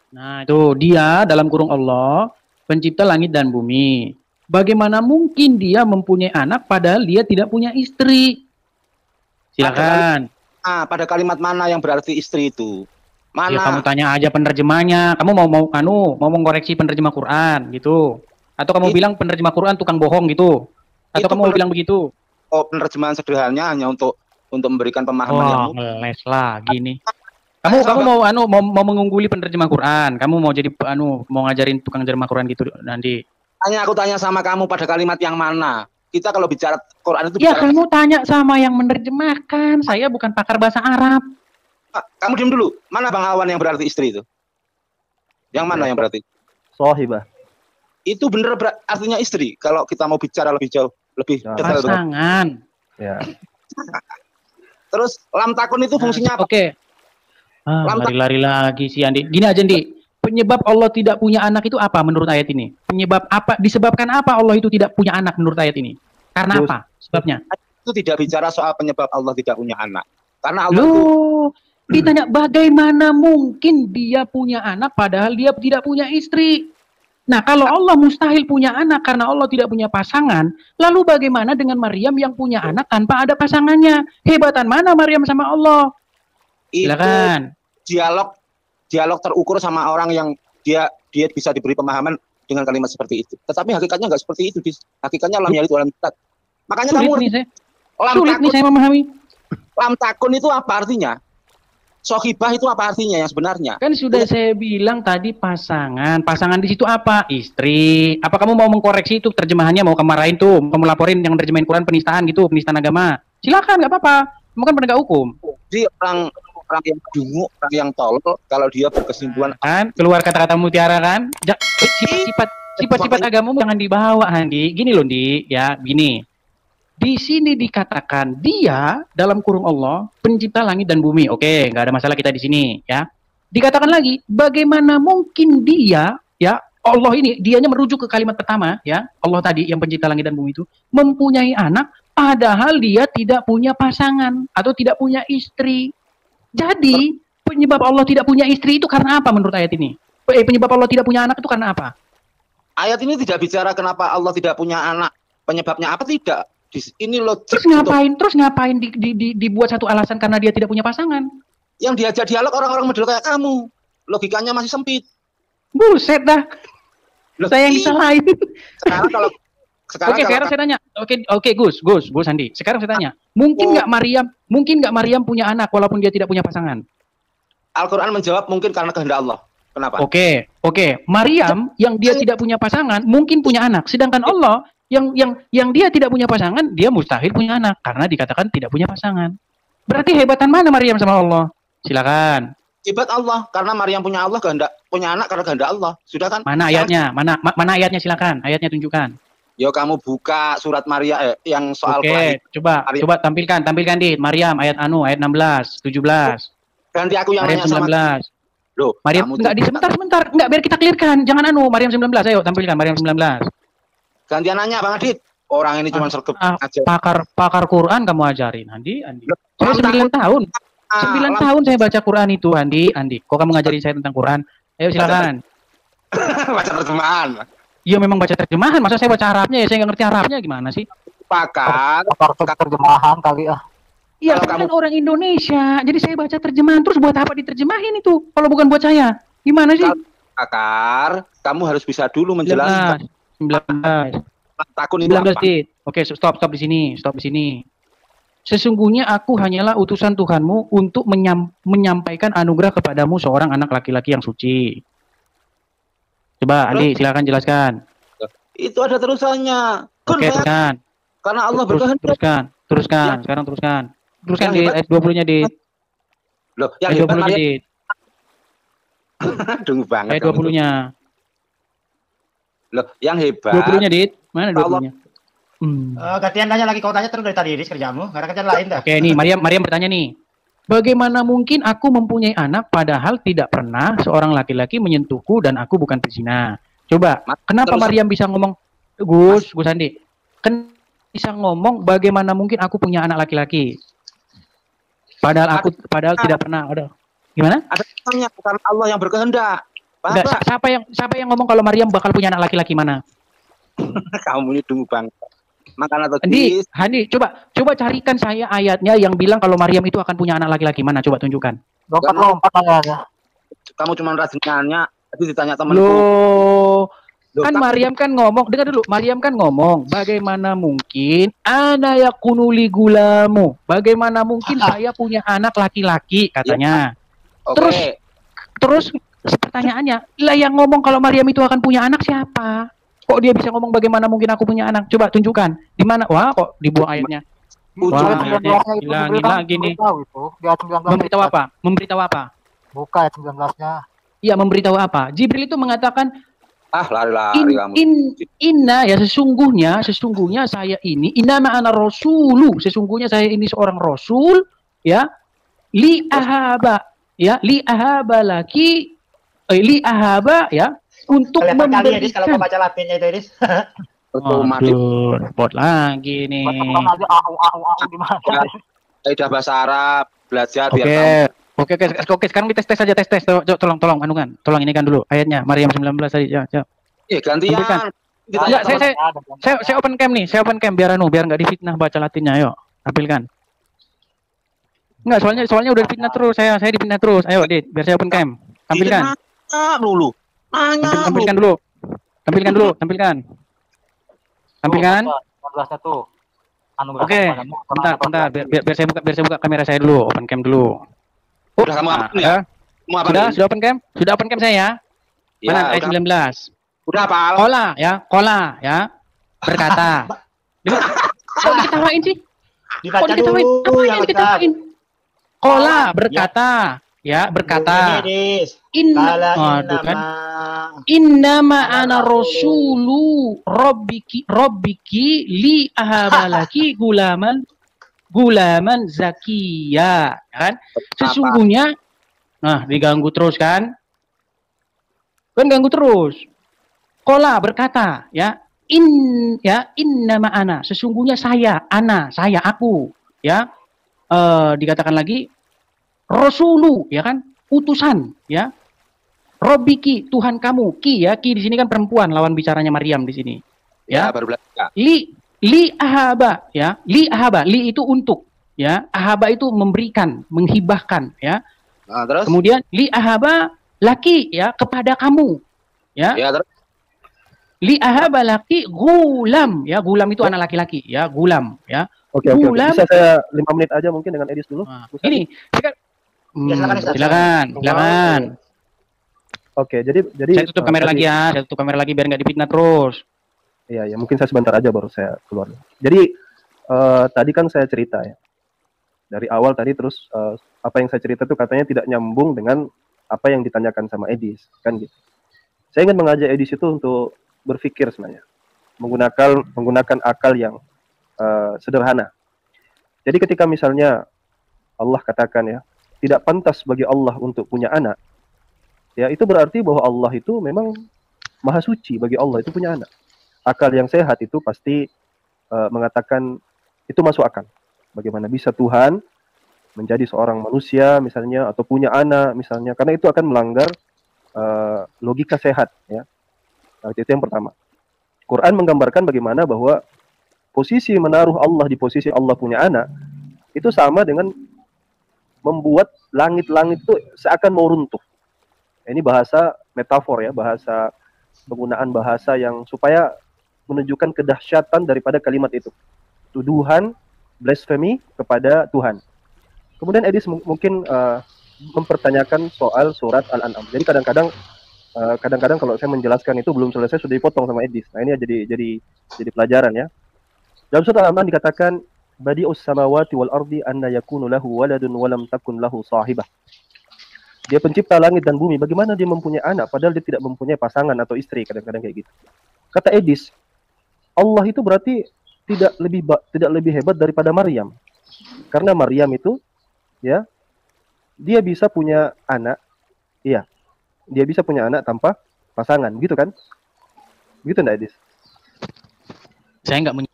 Nah, itu dia dalam kurung Allah, pencipta langit dan bumi. Bagaimana mungkin dia mempunyai anak padahal dia tidak punya istri? Silakan. Pada kalimat mana yang berarti istri itu? Mana? Ya kamu tanya aja penerjemahnya. Kamu mau mengkoreksi penerjemah Quran gitu. Atau kamu bilang penerjemah Quran tukang bohong gitu. Atau kamu mau bilang begitu? Oh, penerjemahan sederhananya hanya untuk memberikan pemahaman yang les lah gini. Kamu mau mengungguli penerjemah Quran. Kamu mau jadi mau ngajarin tukang terjemah Quran gitu nanti. Aku tanya sama kamu pada kalimat yang mana? Kita kalau bicara Quran itu ya kamu tanya sama yang menerjemahkan. Saya bukan pakar bahasa Arab. Kamu diam dulu. Mana Bang Awan yang berarti istri itu? Yang mana yang berarti? Sohibah. Itu bener artinya istri. Kalau kita mau bicara lebih jauh, lebih detail. Pasangan. Ya. Terus lam takun itu fungsinya apa? Oke. Lari-lari lagi si Andi. Gini aja, Andi. Penyebab Allah tidak punya anak itu apa menurut ayat ini? Disebabkan apa Allah itu tidak punya anak menurut ayat ini? Karena apa sebabnya? Itu tidak bicara soal penyebab Allah tidak punya anak. Karena Allah ditanya bagaimana mungkin dia punya anak padahal dia tidak punya istri. Nah, kalau Allah mustahil punya anak karena Allah tidak punya pasangan, lalu bagaimana dengan Maryam yang punya anak tanpa ada pasangannya? Hebatan mana Maryam sama Allah? Silakan. Dialog terukur sama orang yang dia bisa diberi pemahaman dengan kalimat seperti itu. Tetapi hakikatnya nggak seperti itu. Hakikatnya lam yalid walam yulad. Makanya sulit nih saya memahami. Lam takun itu apa artinya? Sohibah itu apa artinya yang sebenarnya? Kan sudah saya bilang tadi pasangan. Pasangan di situ apa? Istri. Apa kamu mau mengkoreksi itu terjemahannya? Mau kamu marahin tuh? Kamu laporin yang terjemahin Quran penistaan gitu, penistaan agama? Silakan, nggak apa-apa. Kamu kan penegak hukum. Jadi orang yang dungu, orang yang tolol, kalau dia berkesimpulan kan keluar kata-kata mutiara kan, sifat-sifat agamamu jangan dibawa, Andi. Gini loh, Di, ya, gini. Di sini dikatakan dia dalam kurung Allah pencipta langit dan bumi. Oke, nggak ada masalah kita di sini, ya. Dikatakan lagi, bagaimana mungkin dia, ya, Allah ini dianya merujuk ke kalimat pertama, ya, Allah tadi yang pencipta langit dan bumi itu mempunyai anak, padahal dia tidak punya pasangan atau tidak punya istri. Jadi, penyebab Allah tidak punya istri itu karena apa menurut ayat ini? Penyebab Allah tidak punya anak itu karena apa? Ayat ini tidak bicara kenapa Allah tidak punya anak. Penyebabnya apa tidak? Ini logik. Terus ngapain dibuat satu alasan karena dia tidak punya pasangan? Yang diajak dialog orang-orang model kayak kamu. Logikanya masih sempit. Buset dah. Saya yang disalahin. Sekarang saya tanya. Oke, Gus Andi. Sekarang saya tanya. Mungkin nggak Maryam punya anak walaupun dia tidak punya pasangan? Al-Quran menjawab mungkin karena kehendak Allah. Kenapa? Oke. Maryam yang dia tidak punya pasangan mungkin punya anak. Sedangkan Allah yang dia tidak punya pasangan, dia mustahil punya anak karena dikatakan tidak punya pasangan. Berarti hebatan mana Maryam sama Allah? Silakan. Hebat Allah karena Maryam punya anak karena kehendak Allah. Sudah kan? Mana ayatnya? Mana ayatnya, silakan. Ayatnya tunjukkan. Yo kamu buka surat Maryam yang soal Quran. Coba tampilkan di Maryam ayat 16, 17. Ganti aku yang Maryam nanya 19. Loh, Maryam enggak sebentar. Enggak, biar kita clearkan. Jangan Maryam 19. Ayo tampilkan Maryam 19. Gantian nanya Bang Adit. Orang ini cuma sergap aja. Pakar Quran kamu ajarin, Andi. Saya 9 tahun. 9 tahun saya baca Quran itu, Andi. Kok kamu ngajarin saya tentang Quran? Ayo silakan. Baca terjemahan. Iya memang baca terjemahan, masa saya baca Arabnya ya, saya nggak ngerti Arabnya gimana sih? Pakar terjemahan kali ah. Iya, saya kan orang Indonesia, jadi saya baca terjemahan, terus buat apa diterjemahin itu? Kalau bukan buat saya, gimana sih? Pakar, kamu harus bisa dulu menjelaskan. 19. Takun itu 19 dit. Oke, stop di sini. Sesungguhnya aku hanyalah utusan Tuhanmu untuk menyampaikan anugerah kepadamu seorang anak laki-laki yang suci. Coba Andi silakan jelaskan. Itu ada terusannya. Oke, teruskan. Karena Allah berkehendak. Teruskan. Sekarang teruskan. Teruskan di ayat 20-nya di. Loh, yang ayat 20-nya di. Dungu banget. Ayat 20-nya. Loh, yang hebat. 20-nya di. Mana 20-nya? Gantian nanya lagi, kau tanya terus dari tadi Idris kerjamu. Gak ada kerjaan lain dah. Oke, nih Maryam bertanya nih. Bagaimana mungkin aku mempunyai anak padahal tidak pernah seorang laki-laki menyentuhku dan aku bukan pezina? Coba, kenapa Maryam bisa ngomong, Gus Andi, bisa ngomong bagaimana mungkin aku punya anak laki-laki? Padahal tidak pernah. Ada. Gimana? Ada karena Allah yang berkehendak. Siapa yang ngomong kalau Maryam bakal punya anak laki-laki mana? Kamu ini dungu banget. Makanya Handi, coba carikan saya ayatnya yang bilang kalau Maryam itu akan punya anak laki-laki mana? Coba tunjukkan. Lompat ayatnya. kamu cuma rajin nanya, tapi ditanya temanku. Loh, kan tapi- Maryam kan ngomong, dengar dulu, Maryam kan ngomong, bagaimana mungkin ana yakunu li gulamu? Bagaimana mungkin saya punya anak laki-laki katanya. Oke. Terus pertanyaannya, lah yang ngomong kalau Maryam itu akan punya anak siapa? Kok dia bisa ngomong bagaimana mungkin aku punya anak? Coba tunjukkan. Di mana? Wah, kok dibuang ayatnya. Wah, hilangin lagi nih. Memberitahu apa? Memberitahu apa? Buka ayat 19-nya. Iya, memberitahu apa? Jibril itu mengatakan, lari-lari kamu. Inna ya sesungguhnya saya ini inna ma'ana rasulu, sesungguhnya saya ini seorang rasul ya, li ahaba ya, untuk memberikan. Kalau kau baca Latinnya itu, Edis. Aduh, repot lagi nih. Udah bahasa Arab, belajar biar kamu. Oke, sekarang dites aja, tes. Tolong anungan. Tolong ini kan dulu ayatnya Maryam 19 tadi. Ya. Gantian. Enggak, saya open cam nih, biar enggak difitnah baca Latinnya, ayo. Tampilkan. Enggak, soalnya udah difitnah terus, saya difitnah terus. Ayo, Dit, biar saya open cam. Tampilkan. Tampilkan dulu. Tampilkan. 19-nya tuh. Oke, bentar, biar saya buka kamera saya dulu, open cam dulu. Udah kamu apa ya? Sudah open cam? Sudah open cam saya? Mana ayat 19? Udah apa? Kola ya. Berkata. Kok diketawain sih? Dibaca dulu. Apa yang diketawain? Kola berkata. Ya, berkata. Innama ana rasulu rabbiki li ahabalaki gulaman zakiya, kan? Sesungguhnya, nah diganggu terus kan ganggu terus. Kola berkata, ya, innama ana, sesungguhnya saya, aku, ya, dikatakan lagi, rasulu, ya kan, utusan, ya, Robiki, Tuhan kamu, ki di sini kan perempuan lawan bicaranya Maryam di sini, ya, baru belajar. Li ahaba, ya, li itu untuk, ya, ahaba itu memberikan, menghibahkan, ya. Nah, terus? Kemudian li ahaba laki, ya, kepada kamu, ya. Terus? Li ahaba laki gulam, ya, gulam itu anak laki-laki, ya, gulam, ya. Oke. Bisa saya 5 menit aja mungkin dengan Edis dulu? Ini, silakan. Oke, jadi saya tutup kamera lagi ya, biar nggak difitnah terus. Iya, mungkin saya sebentar aja baru saya keluar. Jadi tadi kan saya cerita ya. Dari awal tadi terus apa yang saya cerita itu katanya tidak nyambung dengan apa yang ditanyakan sama Edis, kan gitu. Saya ingin mengajak Edis itu untuk berpikir sebenarnya. Menggunakan akal yang sederhana. Jadi ketika misalnya Allah katakan ya, tidak pantas bagi Allah untuk punya anak, ya itu berarti bahwa Allah itu memang maha suci, bagi Allah itu punya anak. Akal yang sehat itu pasti mengatakan itu masuk akal. Bagaimana bisa Tuhan menjadi seorang manusia misalnya, atau punya anak misalnya, karena itu akan melanggar logika sehat ya. Nah, itu yang pertama. Quran menggambarkan bagaimana bahwa posisi menaruh Allah di posisi Allah punya anak itu sama dengan membuat langit-langit itu seakan mau runtuh. Ini bahasa metafor ya, penggunaan bahasa yang supaya menunjukkan kedahsyatan daripada kalimat itu. Tuduhan, blasphemy kepada Tuhan. Kemudian Edis mungkin mempertanyakan soal surat Al-An'am. Jadi kadang-kadang kalau saya menjelaskan itu belum selesai sudah dipotong sama Edis. Nah ini jadi pelajaran ya. Dalam surat Al-An'am dikatakan Badi'us samawati wal ardi anna yakunu lahu waladun walam takun lahu sahibah. Dia pencipta langit dan bumi, bagaimana dia mempunyai anak padahal dia tidak mempunyai pasangan atau istri, kadang-kadang kayak gitu. Kata Edis, Allah itu berarti tidak lebih hebat daripada Maryam. Karena Maryam itu ya, dia bisa punya anak. Iya. Dia bisa punya anak tanpa pasangan, gitu kan? Gitu enggak, Edis? Saya enggak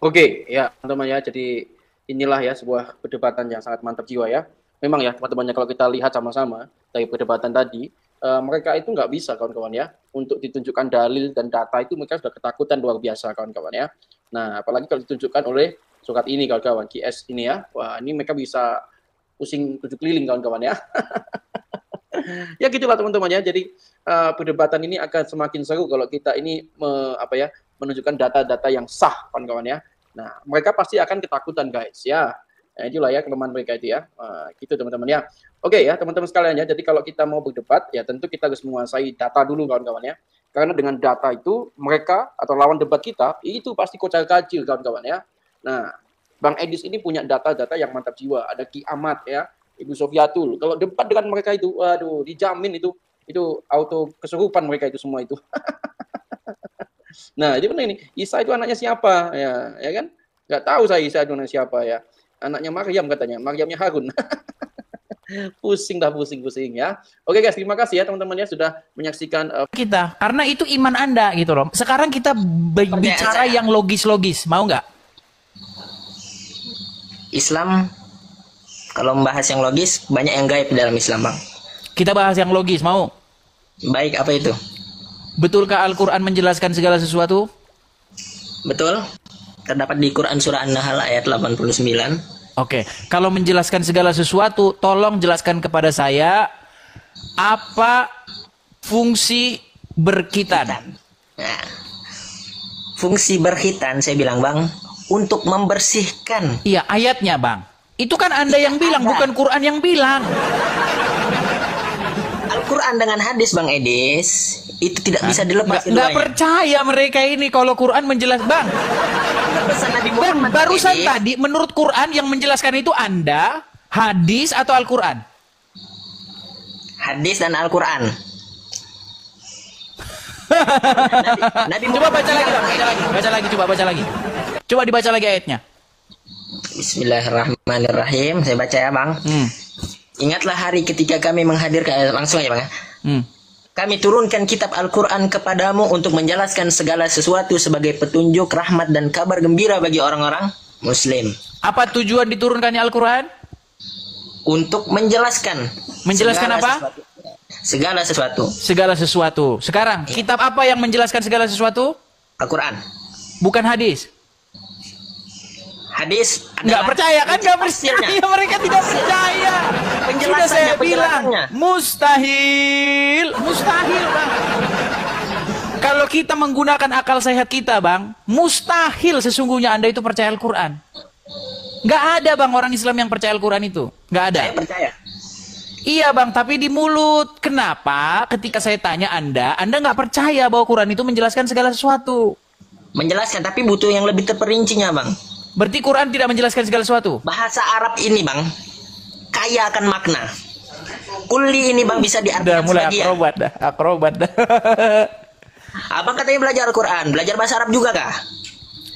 Oke, ya teman-teman ya, jadi inilah ya sebuah perdebatan yang sangat mantap jiwa ya. Memang ya teman-teman, kalau kita lihat sama-sama dari perdebatan tadi, mereka itu nggak bisa kawan-kawan ya, untuk ditunjukkan dalil dan data itu mereka sudah ketakutan luar biasa kawan-kawan ya. Nah, apalagi kalau ditunjukkan oleh surat ini kawan-kawan, QS ini ya, wah ini mereka bisa pusing 7 keliling kawan-kawan ya. Ya gitulah teman-teman ya. Jadi perdebatan ini akan semakin seru kalau kita ini menunjukkan data-data yang sah kawan-kawan ya. Nah, mereka pasti akan ketakutan guys ya. Nah, itulah ya kelemahan mereka itu ya. Gitu teman-teman ya. Oke ya teman-teman sekalian ya. Jadi kalau kita mau berdebat ya tentu kita harus menguasai data dulu kawan-kawan ya. Karena dengan data itu mereka atau lawan debat kita itu pasti kocar-kacir kawan-kawan ya. Nah, Bang Edis ini punya data-data yang mantap jiwa. Ada Ki Ahmad ya, Ibu Sofiatul. Kalau debat dengan mereka itu, waduh, dijamin itu auto kesurupan mereka itu semua itu. Nah, jadi benar ini. Isa itu anaknya siapa? Ya kan? Nggak tahu saya Isa itu anaknya siapa ya. Anaknya Maryam katanya, Maryamnya Harun. Pusing ya. Oke guys, terima kasih ya teman-teman ya sudah menyaksikan kita. Karena itu iman Anda gitu loh. Sekarang kita bicara yang logis-logis, mau nggak? Islam kalau membahas yang logis banyak yang gaib dalam Islam, Bang. Kita bahas yang logis, mau? Baik, apa itu? Betulkah Al-Quran menjelaskan segala sesuatu? Betul. Terdapat di Quran surah An-Nahl ayat 89. Oke, kalau menjelaskan segala sesuatu, tolong jelaskan kepada saya apa fungsi berkhitan. Nah, fungsi berkhitan saya bilang Bang, untuk membersihkan. Iya, ayatnya Bang. Itu kan Anda yang bilang, bukan Quran yang bilang. Al-Quran dengan hadis Bang Edis itu tidak bisa dilepas. Nggak percaya mereka ini kalau Quran menjelaskan Bang. Bang, barusan tadi menurut Quran yang menjelaskan itu Anda, hadis atau Al-Quran? Hadis dan Al-Quran. Coba baca lagi, baca lagi. Coba dibaca lagi ayatnya. Bismillahirrahmanirrahim. Saya baca ya Bang. Ingatlah hari ketika kami menghadirkan, langsung aja Bang ya. Kami turunkan kitab Al-Quran kepadamu untuk menjelaskan segala sesuatu sebagai petunjuk, rahmat, dan kabar gembira bagi orang-orang Muslim. Apa tujuan diturunkannya Al-Quran? Untuk menjelaskan. Menjelaskan apa? Segala sesuatu. Segala sesuatu. Sekarang, kitab apa yang menjelaskan segala sesuatu? Al-Quran. Bukan hadis. Hadis nggak percaya kan? Nggak percaya, mereka tidak percaya. Sudah saya bilang mustahil Bang. Kalau kita menggunakan akal sehat kita Bang, mustahil sesungguhnya Anda itu percaya Al-Quran. Nggak ada Bang orang Islam yang percaya Al-Quran itu, nggak ada. Saya percaya. Iya Bang, tapi di mulut. Kenapa ketika saya tanya Anda nggak percaya bahwa Quran itu menjelaskan segala sesuatu? Menjelaskan, tapi butuh yang lebih terperincinya Bang. Berarti Quran tidak menjelaskan segala sesuatu? Bahasa Arab ini Bang, kaya akan makna. Kulli ini Bang bisa diartikan mulai akrobat dah. Abang katanya belajar Al-Quran, belajar bahasa Arab juga kah?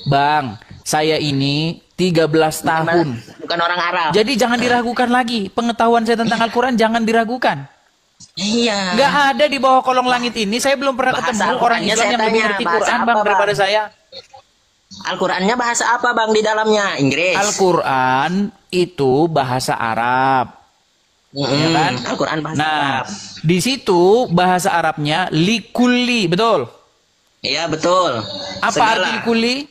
Bang, saya ini 13 tahun. Bukan orang Arab. Jadi jangan diragukan lagi. Pengetahuan saya tentang Al-Quran jangan diragukan. Iya. Nggak ada di bawah kolong langit ini. Saya belum pernah ketemu orang Islam yang lebih ngerti Quran Bang daripada saya. Al-Qurannya bahasa apa Bang di dalamnya? Inggris. Al-Quran itu bahasa Arab. Ya kan? Al-Quran bahasa Arab. Di situ bahasa Arabnya likulli, betul? Iya betul. Apa arti likulli?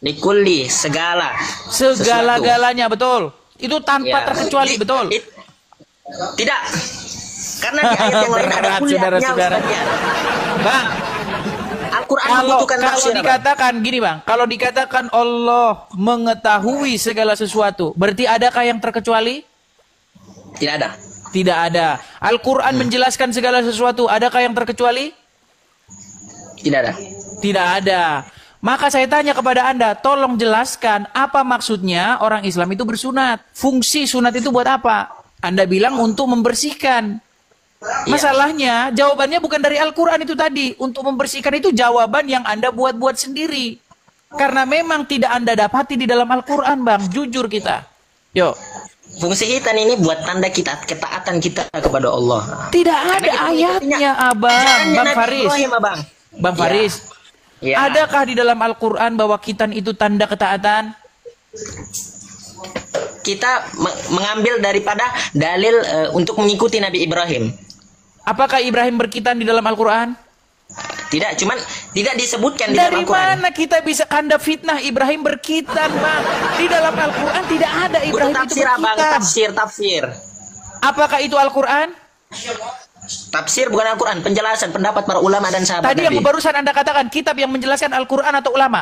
Likulli, segala. Segala-galanya, betul. Itu tanpa terkecuali, betul? Tidak. Karena di ayat yang lain ada saudara-saudara. Bang, Al-Quran membutuhkan kalau dikatakan gini Bang, kalau dikatakan Allah mengetahui segala sesuatu, berarti adakah yang terkecuali? Tidak ada. Tidak ada. Al-Quran menjelaskan segala sesuatu, adakah yang terkecuali? Tidak ada. Tidak ada. Maka saya tanya kepada Anda, tolong jelaskan apa maksudnya orang Islam itu bersunat. Fungsi sunat itu buat apa? Anda bilang untuk membersihkan. Masalahnya, jawabannya bukan dari Al-Quran itu tadi. Untuk membersihkan itu jawaban yang Anda buat-buat sendiri. Karena memang tidak Anda dapati di dalam Al-Quran, Bang. Jujur kita. Yuk. Fungsi hitan ini buat tanda kita, ketaatan kita kepada Allah. Tidak ada ayatnya, Abang. Bang Faris. Bang Faris. Ya. Adakah di dalam Al-Quran bahwa khitan itu tanda ketaatan? Kita mengambil daripada dalil untuk mengikuti Nabi Ibrahim. Apakah Ibrahim berkhitan di dalam Al-Quran? Tidak, cuman tidak disebutkan di Dari dalam Al-Quran. mana kita bisa Anda fitnah Ibrahim berkitan, Bang? Di dalam Al-Quran tidak ada Ibrahim itu Tafsir, Abang. berkitan. Tafsir. Apakah itu Al-Quran? Tafsir bukan Al-Quran, penjelasan pendapat para ulama dan sahabat Tadi Nabi. yang barusan Anda katakan, kitab yang menjelaskan Al-Quran atau ulama?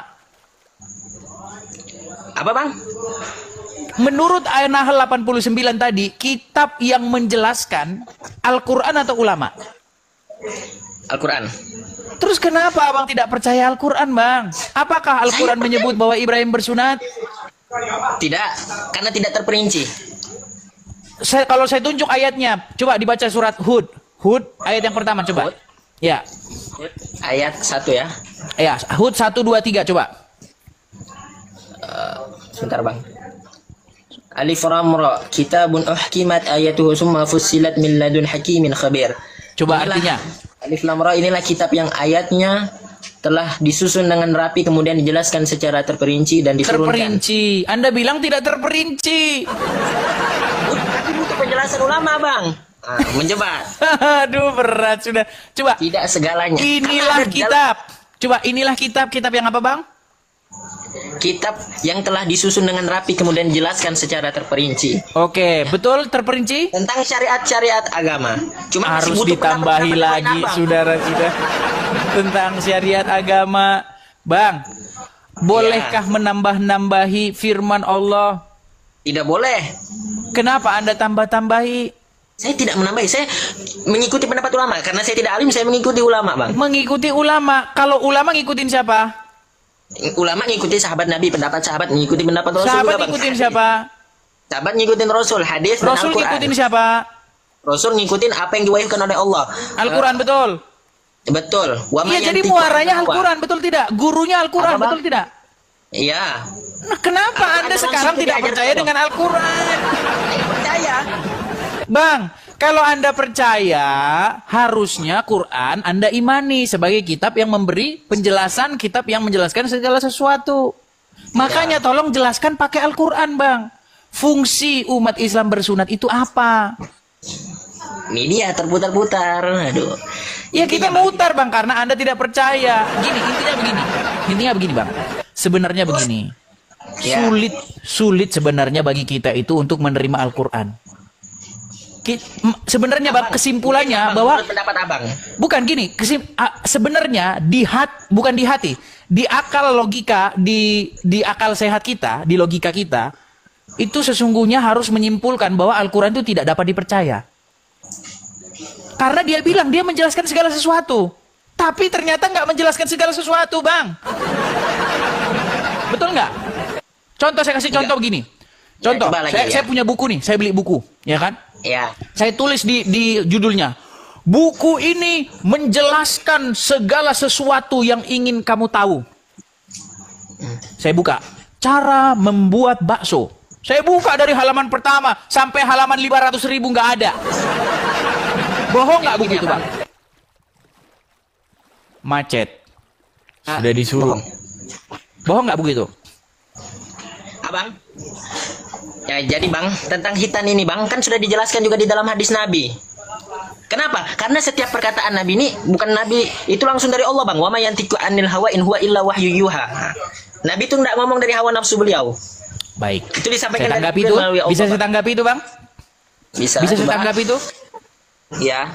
Apa, Bang? Menurut ayat Nahl 89 tadi, kitab yang menjelaskan Al-Quran atau ulama? Al-Quran. Terus kenapa Abang tidak percaya Al-Quran, Bang? Apakah Al-Quran menyebut bahwa Ibrahim bersunat? Tidak, karena tidak terperinci. Kalau saya tunjuk ayatnya, coba dibaca surat Hud. Hud, ayat yang pertama, coba. Hud. Ya. Ayat 1 ya. Ya, Hud 1, 2, 3, coba. Sebentar, Bang. Alif Lam Ra, kitabun uhkimat ayatuhu summa fussilat min ladun hakimin khabir. Coba artinya. Alif Lam Ra, inilah kitab yang ayatnya telah disusun dengan rapi kemudian dijelaskan secara terperinci dan diturunkan. Terperinci. Anda bilang tidak terperinci. Tapi butuh penjelasan ulama, Bang. Menjebat. Aduh, berat sudah. Coba. Tidak segalanya. Inilah kitab. Coba, inilah kitab. Kitab yang apa, Bang? Kitab yang telah disusun dengan rapi kemudian dijelaskan secara terperinci. Oke, betul terperinci? Tentang syariat-syariat agama. Cuma harus masih butuh ditambahi lagi, saudara sudah. Tentang syariat agama. Bang, bolehkah menambah-nambahi firman Allah? Tidak boleh. Kenapa Anda tambah-tambahi? Saya tidak menambahi, saya mengikuti pendapat ulama. Karena saya tidak alim, saya mengikuti ulama, Bang. Mengikuti ulama. Kalau ulama ngikutin siapa? Ulama ngikuti sahabat Nabi, pendapat sahabat ngikuti pendapat Rasul. Sahabat juga, ngikutin siapa? Sahabat ngikutin Rasul, hadis dan Rasul Al-Quran. ngikutin siapa? Rasul ngikutin apa yang diwahyukan oleh Allah. Al-Quran, betul. Betul. Iya, jadi muaranya Al-Quran, betul tidak? Gurunya Al-Quran, betul tidak? Iya. Nah, kenapa Anda sekarang tidak percaya dengan Al-Quran? Percaya. Bang, kalau Anda percaya, harusnya Quran Anda imani sebagai kitab yang memberi penjelasan, kitab yang menjelaskan segala sesuatu. Makanya tolong jelaskan pakai Al-Quran, Bang. Fungsi umat Islam bersunat itu apa? Ini dia terputar-putar. Aduh. Ya kita mutar, Bang, karena Anda tidak percaya. Gini, intinya begini, Bang. Sebenarnya begini. Sulit sebenarnya bagi kita itu untuk menerima Al-Quran. Sebenarnya, Bang, kesimpulannya bahwa pendapat Abang. Bukan gini, sebenarnya bukan di hati, di akal logika, di akal sehat kita, di logika kita, itu sesungguhnya harus menyimpulkan bahwa Al-Quran itu tidak dapat dipercaya. Karena dia bilang dia menjelaskan segala sesuatu, tapi ternyata nggak menjelaskan segala sesuatu, Bang. Betul nggak? Contoh, saya kasih contoh begini. Contoh, saya punya buku nih, saya beli buku, ya kan? Ya. Saya tulis di judulnya, buku ini menjelaskan segala sesuatu yang ingin kamu tahu. Saya buka, cara membuat bakso. Saya buka dari halaman pertama sampai halaman 500.000 nggak ada. Bohong nggak buku itu, Bang? Macet. Sudah disuruh. Bohong nggak buku itu? Abang. Ya, jadi Bang, tentang hitan ini Bang, kan sudah dijelaskan juga di dalam hadis Nabi. Kenapa? Karena setiap perkataan Nabi ini bukan Nabi, itu langsung dari Allah, Bang. Wa may yantiqu anil hawa in huwa illa wahyu yuha. Nabi itu enggak ngomong dari hawa nafsu beliau. Baik. Itu disampaikan saya tanggapi itu. Bisa saya tanggapi itu, Bang? Bisa saya tanggapi itu? Ya.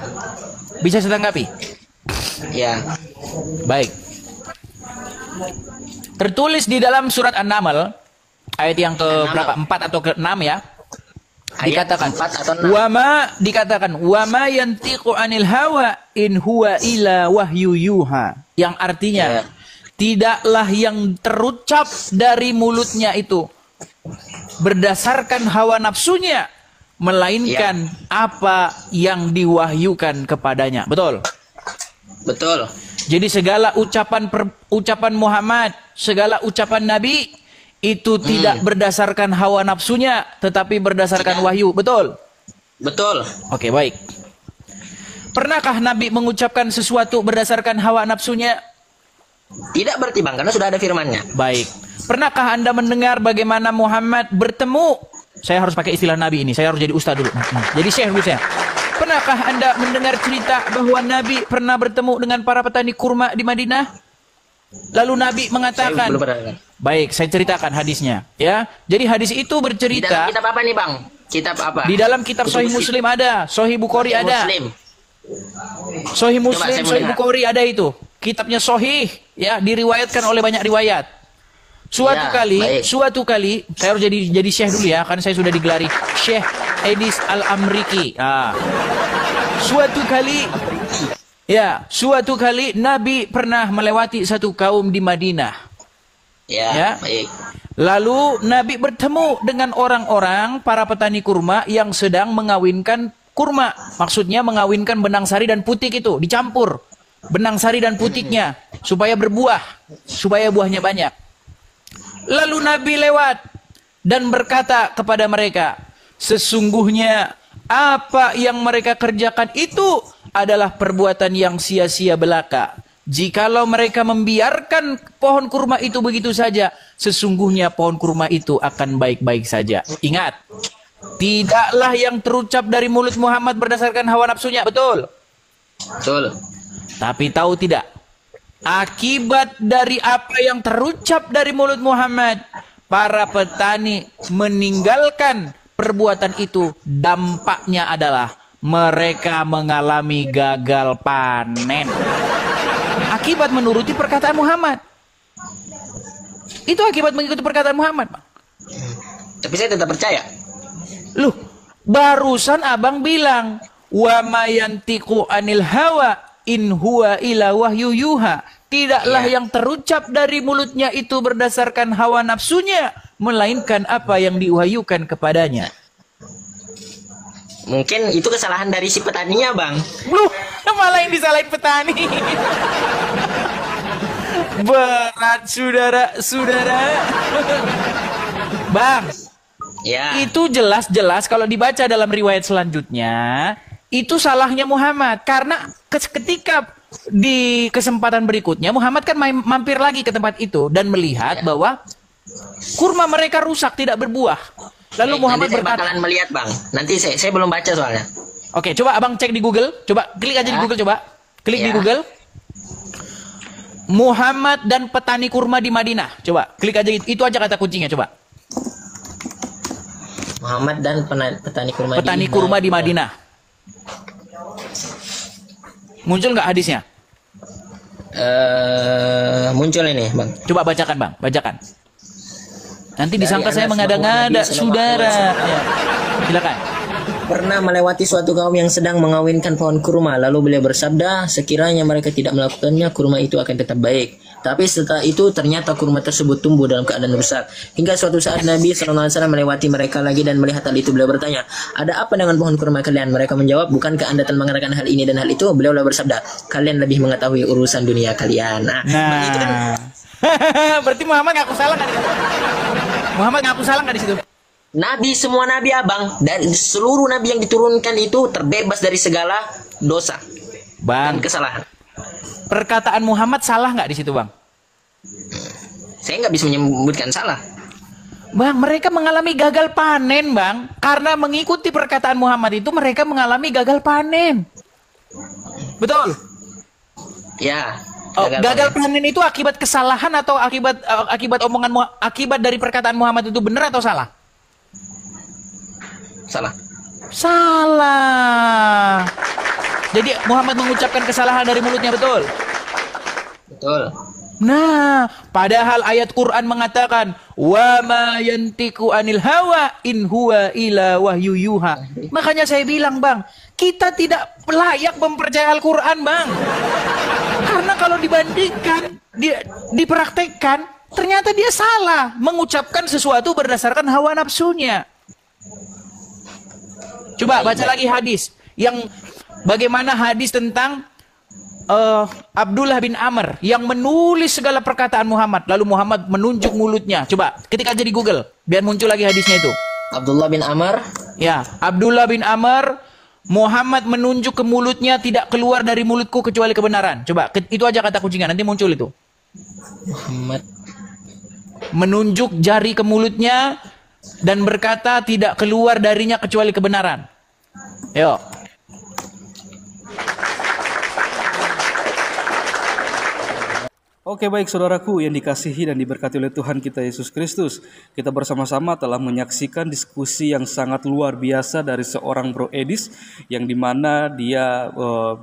Bisa saya tanggapi? Ya. Baik. Tertulis di dalam surat An-Naml ayat yang ke berapa? 4 atau ke 6 ya. Dikatakan wa ma yantiqu anil hawa in huwa illa wahyu yuha. Yang artinya tidaklah yang terucap dari mulutnya itu berdasarkan hawa nafsunya, melainkan apa yang diwahyukan kepadanya. Betul? Betul. Jadi segala ucapan Muhammad, segala ucapan Nabi itu tidak berdasarkan hawa nafsunya, tetapi berdasarkan wahyu. Betul? Betul. Oke, baik. Pernahkah Nabi mengucapkan sesuatu berdasarkan hawa nafsunya? Tidak berarti, Bang, karena sudah ada firmannya. Baik. Pernahkah Anda mendengar bagaimana Muhammad bertemu? Saya harus pakai istilah Nabi ini. Saya harus jadi ustaz dulu. Jadi syekh dulu saya. Pernahkah Anda mendengar cerita bahwa Nabi pernah bertemu dengan para petani kurma di Madinah? Lalu Nabi mengatakan, baik, saya ceritakan hadisnya, ya. Jadi hadis itu bercerita. Di dalam kitab apa nih, Bang? Kitab apa? Di dalam kitab Sahih Muslim ada, Sahih Bukhari ada. Sahih Muslim, Sahih Bukhari ada itu. Kitabnya sahih, ya, diriwayatkan oleh banyak riwayat. Suatu kali, saya harus jadi syekh dulu ya, kan saya sudah digelari Syekh Edis Al-Amriki. Suatu kali Nabi pernah melewati satu kaum di Madinah. Baik. Lalu Nabi bertemu dengan orang-orang para petani kurma yang sedang mengawinkan kurma. Maksudnya mengawinkan benang sari dan putik itu dicampur. Benang sari dan putiknya supaya berbuah, supaya buahnya banyak. Lalu Nabi lewat dan berkata kepada mereka, sesungguhnya apa yang mereka kerjakan itu adalah perbuatan yang sia-sia belaka. Jikalau mereka membiarkan pohon kurma itu begitu saja, sesungguhnya pohon kurma itu akan baik-baik saja. Ingat, tidaklah yang terucap dari mulut Muhammad berdasarkan hawa nafsunya, betul? Betul. Tapi tahu tidak, akibat dari apa yang terucap dari mulut Muhammad, para petani meninggalkan perbuatan itu, dampaknya adalah mereka mengalami gagal panen. Akibat menuruti perkataan Muhammad. Itu akibat mengikuti perkataan Muhammad, Bang. Tapi saya tetap percaya. Loh, barusan abang bilang, wa mayantiqu anil hawa in huwa ila wahyu yuha. Tidaklah yang terucap dari mulutnya itu berdasarkan hawa nafsunya, melainkan apa yang diwahyukan kepadanya. Mungkin itu kesalahan dari si petaninya, Bang. Loh, malah yang disalahin petani. Berat, saudara-saudara. Bang, itu jelas-jelas kalau dibaca dalam riwayat selanjutnya, itu salahnya Muhammad. Karena ketika di kesempatan berikutnya, Muhammad kan mampir lagi ke tempat itu dan melihat bahwa kurma mereka rusak, tidak berbuah. Lalu Muhammad berkata, bakalan melihat, Bang. Nanti saya belum baca soalnya. Oke, coba abang cek di Google. Coba klik aja di Google, coba. Klik di Google. Muhammad dan petani kurma di Madinah. Coba, klik aja itu aja kata kuncinya, coba. Muhammad dan petani kurma di Madinah. Muncul nggak hadisnya? Muncul ini, Bang. Coba bacakan, Bang. Bacakan. Nanti disangka saya mengada-ngada, saudara. Ya. Silakan. Pernah melewati suatu kaum yang sedang mengawinkan pohon kurma. Lalu beliau bersabda, sekiranya mereka tidak melakukannya, kurma itu akan tetap baik. Tapi setelah itu ternyata kurma tersebut tumbuh dalam keadaan rusak. Hingga suatu saat Nabi SAW melewati mereka lagi dan melihat hal itu. Beliau bertanya, ada apa dengan pohon kurma kalian? Mereka menjawab, bukankah Anda telah mengatakan hal ini dan hal itu? Beliau bersabda, kalian lebih mengetahui urusan dunia kalian. Nah. Itu kan... Berarti Muhammad ngaku salah kan? Muhammad ngaku salah nggak di situ? Nabi, semua nabi, Abang, dan seluruh nabi yang diturunkan itu terbebas dari segala dosa, Bang, dan kesalahan. Perkataan Muhammad salah nggak di situ, Bang? Saya nggak bisa menyebutkan salah. Bang, mereka mengalami gagal panen, Bang. Karena mengikuti perkataan Muhammad itu mereka mengalami gagal panen. Betul? Ya. Gagal panen itu akibat kesalahan atau akibat omongan akibat dari perkataan Muhammad itu benar atau salah? Salah. Jadi Muhammad mengucapkan kesalahan dari mulutnya, betul? Betul. Nah, padahal ayat Quran mengatakan wa ma yantiqu anil hawa in huwa ila wahyu yuha. Makanya saya bilang, Bang, kita tidak layak mempercayai Al-Quran, Bang. Karena kalau dibandingkan, dipraktekkan, ternyata dia salah mengucapkan sesuatu berdasarkan hawa nafsunya. Coba baca lagi hadis yang bagaimana hadis tentang Abdullah bin Amr yang menulis segala perkataan Muhammad, lalu Muhammad menunjuk mulutnya. Coba ketik aja di Google biar muncul lagi hadisnya itu. Abdullah bin Amr. Ya, Abdullah bin Amr, Muhammad menunjuk ke mulutnya, tidak keluar dari mulutku kecuali kebenaran. Coba itu aja kata kuncinya, nanti muncul itu. Muhammad menunjuk jari ke mulutnya dan berkata tidak keluar darinya kecuali kebenaran. Yo. Oke, baik saudaraku yang dikasihi dan diberkati oleh Tuhan kita Yesus Kristus. Kita bersama-sama telah menyaksikan diskusi yang sangat luar biasa dari seorang Bro Edis, yang dimana dia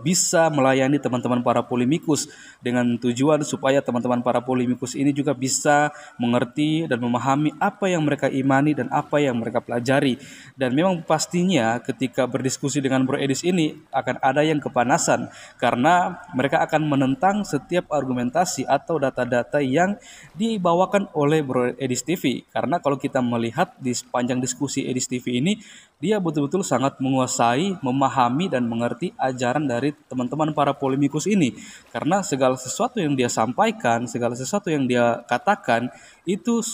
bisa melayani teman-teman para polemikus dengan tujuan supaya teman-teman para polemikus ini juga bisa mengerti dan memahami apa yang mereka imani dan apa yang mereka pelajari. Dan memang pastinya ketika berdiskusi dengan Bro Edis ini akan ada yang kepanasan, karena mereka akan menentang setiap argumentasi atau data-data yang dibawakan oleh Bro Edis TV. Karena kalau kita melihat di sepanjang diskusi Edis TV ini, dia betul-betul sangat menguasai, memahami dan mengerti ajaran dari teman-teman para polemikus ini. Karena segala sesuatu yang dia sampaikan, segala sesuatu yang dia katakan itu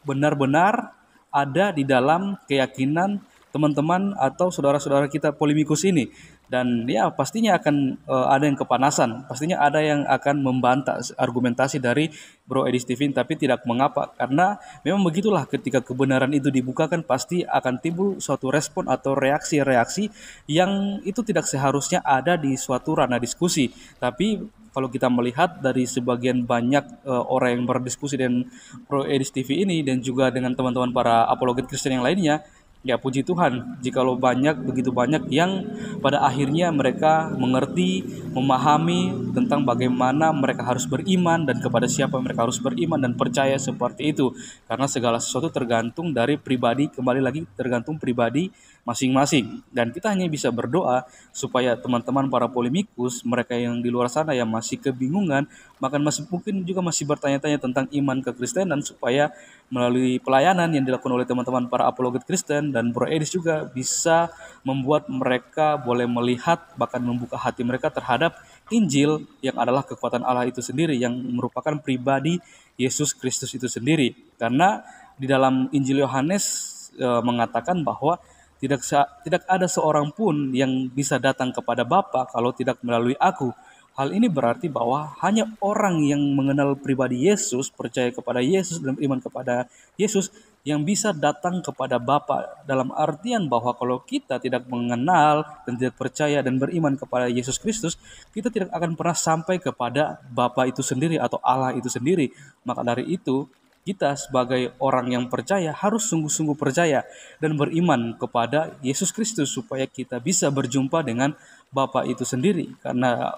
benar-benar ada di dalam keyakinan teman-teman atau saudara-saudara kita polemikus ini. Dan ya pastinya akan ada yang kepanasan, pastinya ada yang akan membantah argumentasi dari Bro Edis TV, tapi tidak mengapa, karena memang begitulah, ketika kebenaran itu dibukakan pasti akan timbul suatu respon atau reaksi-reaksi yang itu tidak seharusnya ada di suatu ranah diskusi. Tapi kalau kita melihat dari sebagian banyak orang yang berdiskusi dengan Bro Edis TV ini dan juga dengan teman-teman para apologet Kristen yang lainnya, ya puji Tuhan, jikalau begitu banyak yang pada akhirnya mereka mengerti, memahami tentang bagaimana mereka harus beriman dan kepada siapa mereka harus beriman dan percaya seperti itu. Karena segala sesuatu tergantung dari pribadi, kembali lagi tergantung pribadi masing-masing. Dan kita hanya bisa berdoa supaya teman-teman para polemikus, mereka yang di luar sana yang masih kebingungan, bahkan mungkin juga masih bertanya-tanya tentang iman kekristenan, supaya melalui pelayanan yang dilakukan oleh teman-teman para apologet Kristen dan Bro Edis juga bisa membuat mereka boleh melihat, bahkan membuka hati mereka terhadap Injil yang adalah kekuatan Allah itu sendiri, yang merupakan pribadi Yesus Kristus itu sendiri. Karena di dalam Injil Yohanes mengatakan bahwa tidak ada seorang pun yang bisa datang kepada Bapa kalau tidak melalui aku. Hal ini berarti bahwa hanya orang yang mengenal pribadi Yesus, percaya kepada Yesus dan iman kepada Yesus, yang bisa datang kepada Bapa. Dalam artian bahwa kalau kita tidak mengenal dan tidak percaya dan beriman kepada Yesus Kristus, kita tidak akan pernah sampai kepada Bapa itu sendiri atau Allah itu sendiri. Maka dari itu, kita sebagai orang yang percaya harus sungguh-sungguh percaya dan beriman kepada Yesus Kristus supaya kita bisa berjumpa dengan Bapa itu sendiri. Karena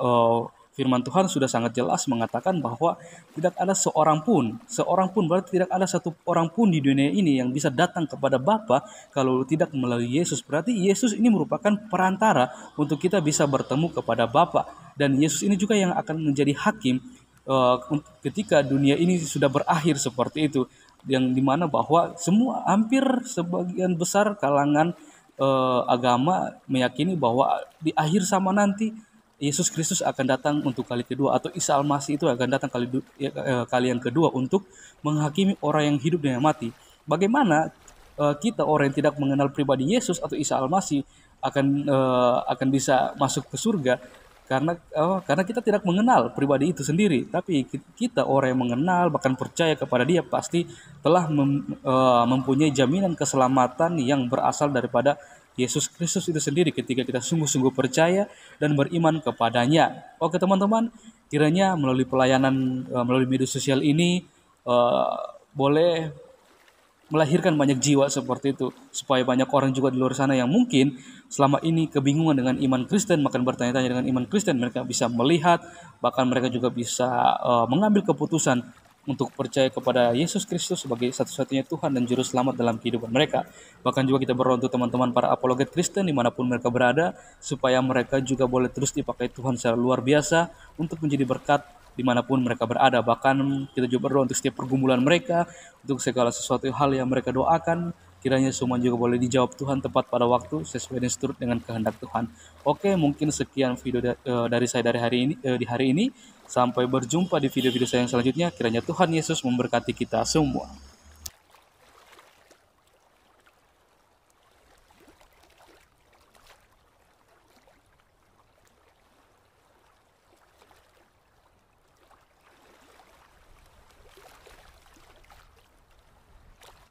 firman Tuhan sudah sangat jelas mengatakan bahwa tidak ada seorang pun berarti tidak ada satu orang pun di dunia ini yang bisa datang kepada Bapa kalau tidak melalui Yesus. Berarti Yesus ini merupakan perantara untuk kita bisa bertemu kepada Bapa, dan Yesus ini juga yang akan menjadi hakim ketika dunia ini sudah berakhir seperti itu, yang dimana bahwa hampir sebagian besar kalangan agama meyakini bahwa di akhir zaman nanti Yesus Kristus akan datang untuk kali kedua, atau Isa Al-Masih itu akan datang kali yang kedua untuk menghakimi orang yang hidup dan yang mati. Bagaimana kita orang yang tidak mengenal pribadi Yesus atau Isa Al-Masih akan bisa masuk ke surga? Karena kita tidak mengenal pribadi itu sendiri. Tapi kita orang yang mengenal, bahkan percaya kepada Dia, pasti telah mempunyai jaminan keselamatan yang berasal daripada Yesus Kristus itu sendiri ketika kita sungguh-sungguh percaya dan beriman kepadanya. Oke teman-teman, kiranya melalui pelayanan melalui media sosial ini boleh melahirkan banyak jiwa seperti itu, supaya banyak orang juga di luar sana yang mungkin selama ini kebingungan dengan iman Kristen, makan bertanya-tanya dengan iman Kristen, mereka bisa melihat, bahkan mereka juga bisa mengambil keputusan untuk percaya kepada Yesus Kristus sebagai satu-satunya Tuhan dan Juru Selamat dalam kehidupan mereka. Bahkan juga kita berdoa untuk teman-teman para apologet Kristen dimanapun mereka berada, supaya mereka juga boleh terus dipakai Tuhan secara luar biasa untuk menjadi berkat dimanapun mereka berada. Bahkan kita juga berdoa untuk setiap pergumulan mereka, untuk segala sesuatu hal yang mereka doakan, kiranya semua juga boleh dijawab Tuhan tepat pada waktu sesuai dan seturut dengan kehendak Tuhan. Oke, mungkin sekian video dari saya di hari ini. Sampai berjumpa di video-video saya yang selanjutnya. Kiranya Tuhan Yesus memberkati kita semua.